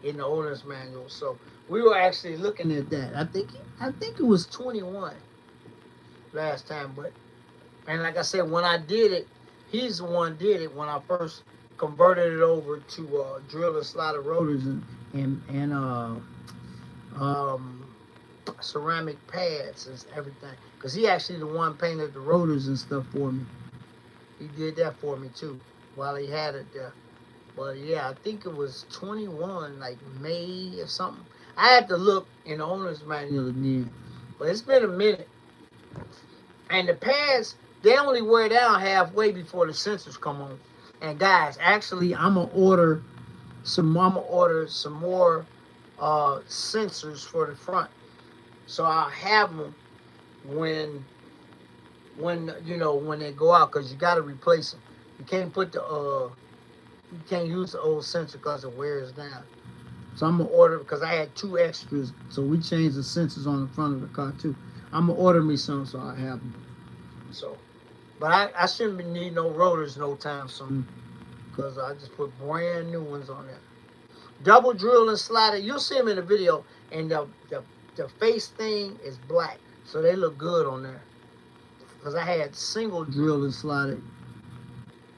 the owner's manual. So we were actually looking at that. I think it was 21 last time. And like I said, when I did it, he's the one did it when I first converted it over to drill and slotted rotors and ceramic pads and everything. Because he actually the one painted the rotors and stuff for me. He did that for me too while he had it there. But yeah, I think it was 21, like May or something. I had to look in the owner's manual again. But it's been a minute. And the pads, they only wear down halfway before the sensors come on. And guys, actually, I'm gonna order some more sensors for the front. So I'll have them when they go out, because you gotta replace them. You can't you can't use the old sensor because it wears down. So I'm gonna order, because I had 2 extras, so we changed the sensors on the front of the car too. I'm gonna order me some so I have them. So, but I shouldn't need no rotors no time soon, because I just put brand new ones on there. Double drill and slide it. You'll see them in the video, and the face thing is black, so they look good on there. Because I had single drill and slide it,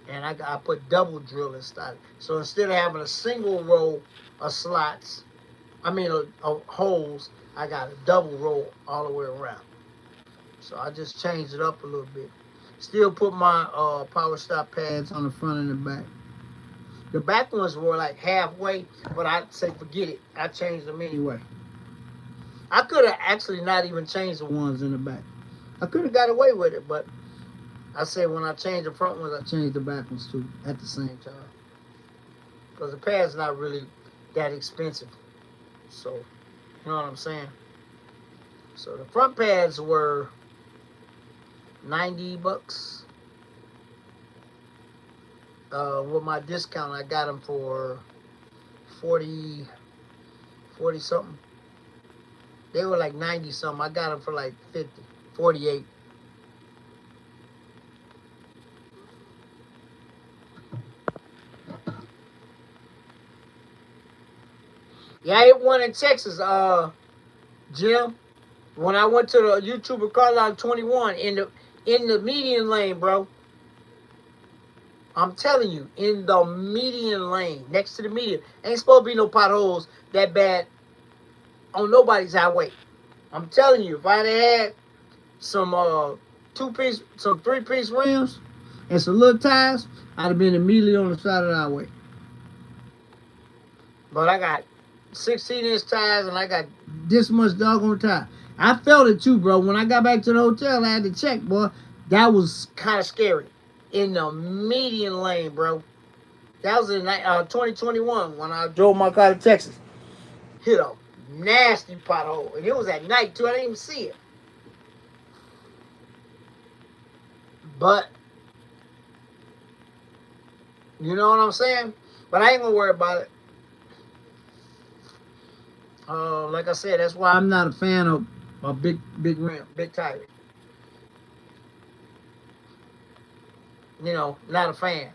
and I put double drill and slide it. So instead of having a single row of slots, of holes, I got a double row all the way around. So I just changed it up a little bit. Still put my power stop pads on the front and the back. The back ones were like halfway, but I'd say forget it. I changed them anyway. I could have actually not even changed the ones in the back. I could have got away with it, but I said when I changed the front ones, I changed the back ones too at the same time. Because the pad's not really that expensive. So, you know what I'm saying? So the front pads were $90. With my discount, I got them for 40 something. They were like 90 something. I got them for like 50, 48. Yeah, I hit one in Texas, Jim. When I went to the YouTuber Carlisle 21 in the median lane, bro. I'm telling you, in the median lane, next to the median. Ain't supposed to be no potholes that bad on nobody's highway. I'm telling you, if I'd had some 3-piece rims and some little tires, I'd have been immediately on the side of the highway. But I got 16-inch tires and I got this much doggone tire. I felt it too, bro. When I got back to the hotel, I had to check, boy. That was kind of scary. In the median lane, bro. That was in 2021 when I drove my car to Texas. Hit a nasty pothole. And it was at night, too. I didn't even see it. But, you know what I'm saying? But I ain't going to worry about it. Like I said, that's why I'm not a fan of a big rim, big tire. You know, not a fan.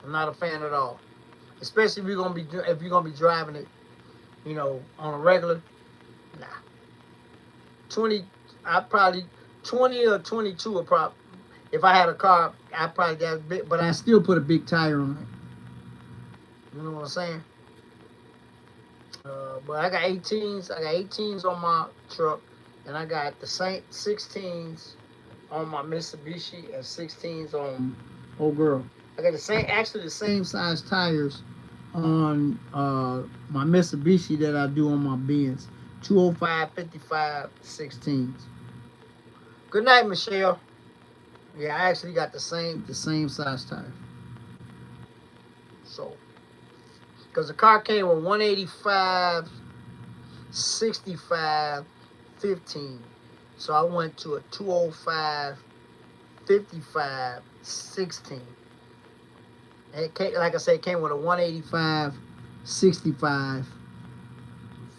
I'm not a fan at all. Especially if you're gonna be driving it, you know, on a regular. Nah. 20 or 22 or probably. If I had a car, I'd probably get a bit, but I still put a big tire on it. You know what I'm saying? But I got 18s. I got 18s on my truck, and I got the same 16s on my Mitsubishi and 16s on old girl. I got the same size tires on my Mitsubishi that I do on my Benz. 205, 55, 16s. Good night, Michelle. Yeah, I actually got the same size tires. So, because the car came with 185, 65, 15. So I went to a 205, 55, 16. And it came, like I said, it came with a 185, 65,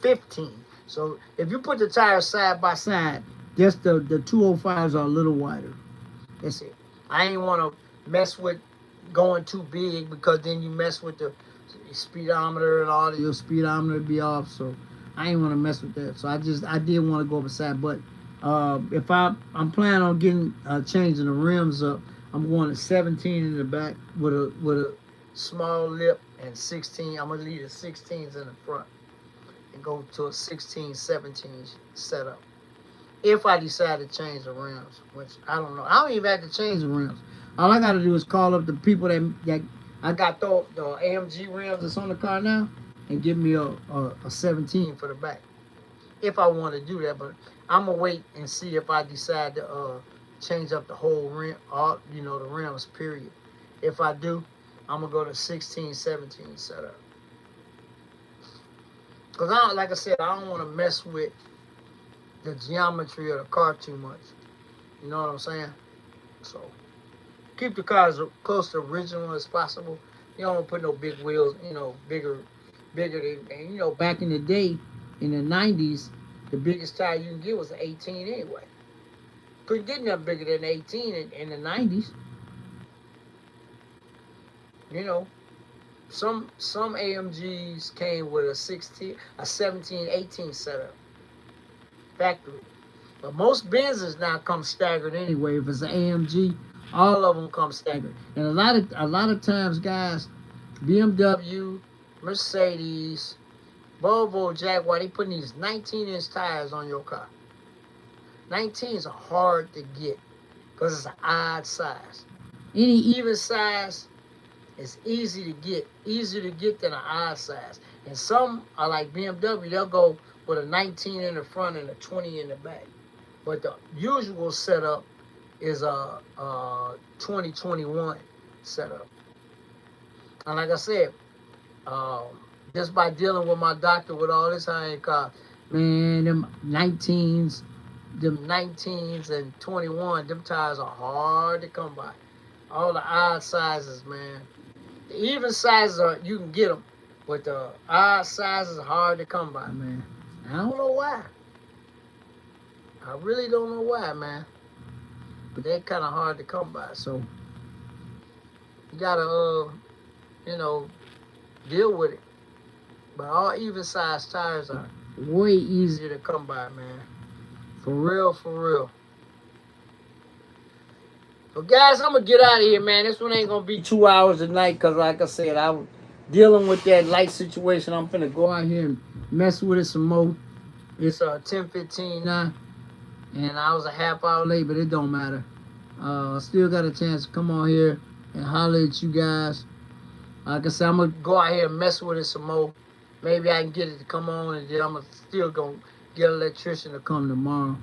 15. So if you put the tires side by side, just the 205s are a little wider. That's it. I ain't want to mess with going too big because then you mess with the speedometer and all. Your speedometer be off. So I ain't want to mess with that. So I did want to go beside, but if I'm planning on getting changing the rims up, I'm going to 17 in the back with a small lip and 16. I'm gonna leave the 16s in the front and go to a 16, 17 setup. If I decide to change the rims, which I don't know. I don't even have to change the rims. All I got to do is call up the people that I got the AMG rims that's on the car now and give me a 17 for the back. If I want to do that, but I'm going to wait and see if I decide to change up the whole rim, the rims, period. If I do, I'm going to go to 16, 17 setup. Because, like I said, I don't want to mess with the geometry of the car too much. You know what I'm saying? So, keep the car as close to original as possible. You don't want to put no big wheels, bigger than, back in the day, in the 90s, the biggest tire you can get was an 18 anyway. Couldn't get nothing bigger than 18 in the 90s. Some AMGs came with a 16, a 17, 18 setup factory. But most Benzes now come staggered anyway. If it's an AMG, all of them come staggered. And a lot of times, guys, BMW, Mercedes, Volvo, Jaguar, they putting these 19-inch tires on your car. 19s are hard to get because it's an odd size. Any even size is easy to get, easier to get than an odd size. And some are like BMW, they'll go with a 19 in the front and a 20 in the back. But the usual setup is a 2021 setup. And like I said, just by dealing with my doctor with all this high-end car, man, them 19s and 21, them tires are hard to come by. All the odd sizes, man. The even sizes you can get them, but the odd sizes are hard to come by, man. I don't know why. I really don't know why, man. But they're kind of hard to come by, so you gotta, deal with it. But all even size tires are way easier to come by, man. For real, for real. So, guys, I'm going to get out of here, man. This one ain't going to be 2 hours tonight because, like I said, I'm dealing with that light situation. I'm finna go out here and mess with it some more. It's 10:15 now, and I was a half hour late, but it don't matter. Still got a chance to come on here and holler at you guys. Like I said, I'm going to go out here and mess with it some more. Maybe I can get it to come on, and then I'm still going to get an electrician to come tomorrow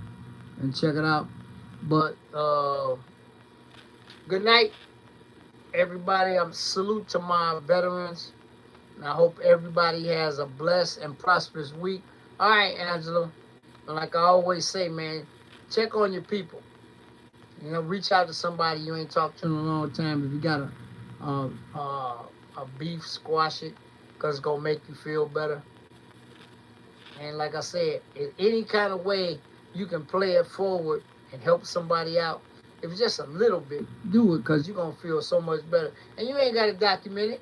and check it out. But, good night, everybody. I'm salute to my veterans. And I hope everybody has a blessed and prosperous week. All right, Angela. And like I always say, man, check on your people. Reach out to somebody you ain't talked to in a long time. If you got a beef, squash it, because it's going to make you feel better. And like I said, in any kind of way you can play it forward and help somebody out, if it's just a little bit, do it, because you're going to feel so much better. And you ain't got to document it.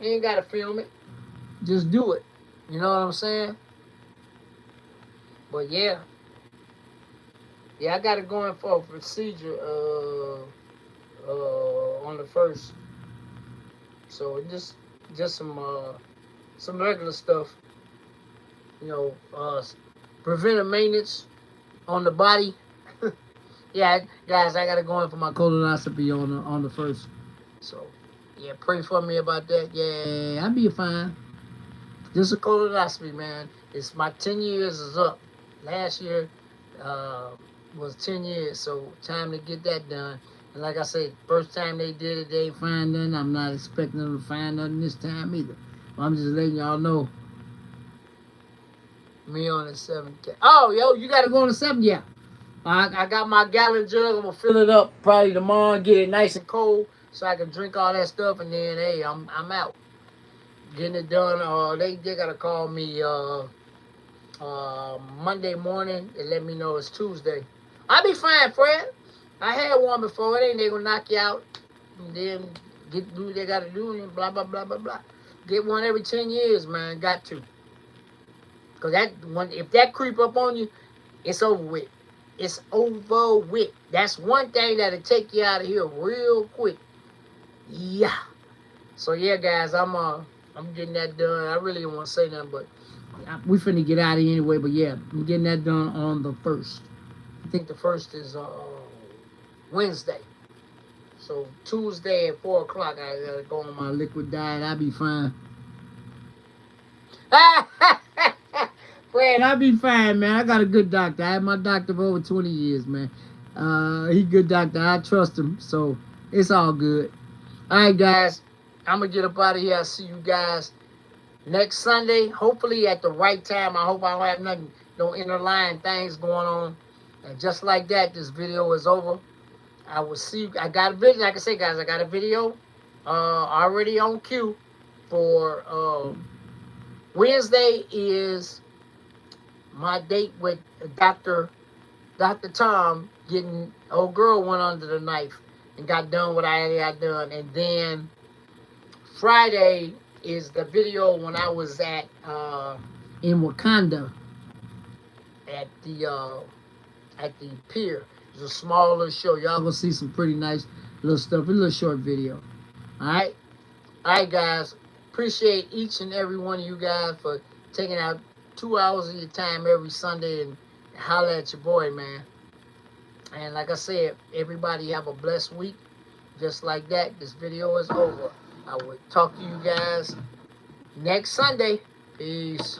You ain't got to film it. Just do it. You know what I'm saying? But yeah. Yeah, I got to go in for a procedure on the 1st. So just some regular stuff. Preventive maintenance on the body. Yeah, guys, I gotta go in for my colonoscopy on the 1st. So, yeah, pray for me about that. Yeah, I'll be fine. Just a colonoscopy, man. It's my 10 years is up. Last year was 10 years, so time to get that done. And like I said, first time they did it, they ain't find nothing. I'm not expecting them to find nothing this time either. I'm just letting y'all know. Me on the 7th. Oh, yo, you gotta go on the 7th, yeah. I got my gallon jug. I'm gonna fill it up probably tomorrow and get it nice and cold so I can drink all that stuff, and then hey, I'm out. Getting it done. They gotta call me Monday morning and let me know it's Tuesday. I'll be fine, Fred. I had one before. It ain't they gonna knock you out and then do what they gotta do and blah blah blah blah blah. Get one every 10 years, man. Got to. Cause if that creep up on you, it's over with. It's over with. That's one thing that'll take you out of here real quick. Yeah. So yeah, guys, I'm getting that done. I really don't want to say nothing, but we finna get out of here anyway. But yeah, I'm getting that done on the 1st. I think the 1st is Wednesday. So Tuesday at 4 o'clock, I gotta go on my liquid diet. I'll be fine. Fred, I'll be fine, man. I got a good doctor. I had my doctor for over 20 years, man. He good doctor. I trust him, so it's all good. All right, guys. I'm going to get up out of here. I'll see you guys next Sunday, hopefully at the right time. I hope I don't have nothing, no interline things going on. And just like that, this video is over. I will see you. I got a video. Like I say, guys, I got a video already on cue for Wednesday is my date with Dr. Tom getting old girl went under the knife and got done what I got done. And then Friday is the video when I was at in Wakanda at the pier. It's a small little show. Y'all gonna see some pretty nice little stuff. A little short video. Alright? Alright, guys. Appreciate each and every one of you guys for taking out 2 hours of your time every Sunday and holler at your boy, man. And like I said, everybody have a blessed week. Just like that, this video is over. I will talk to you guys next Sunday. Peace.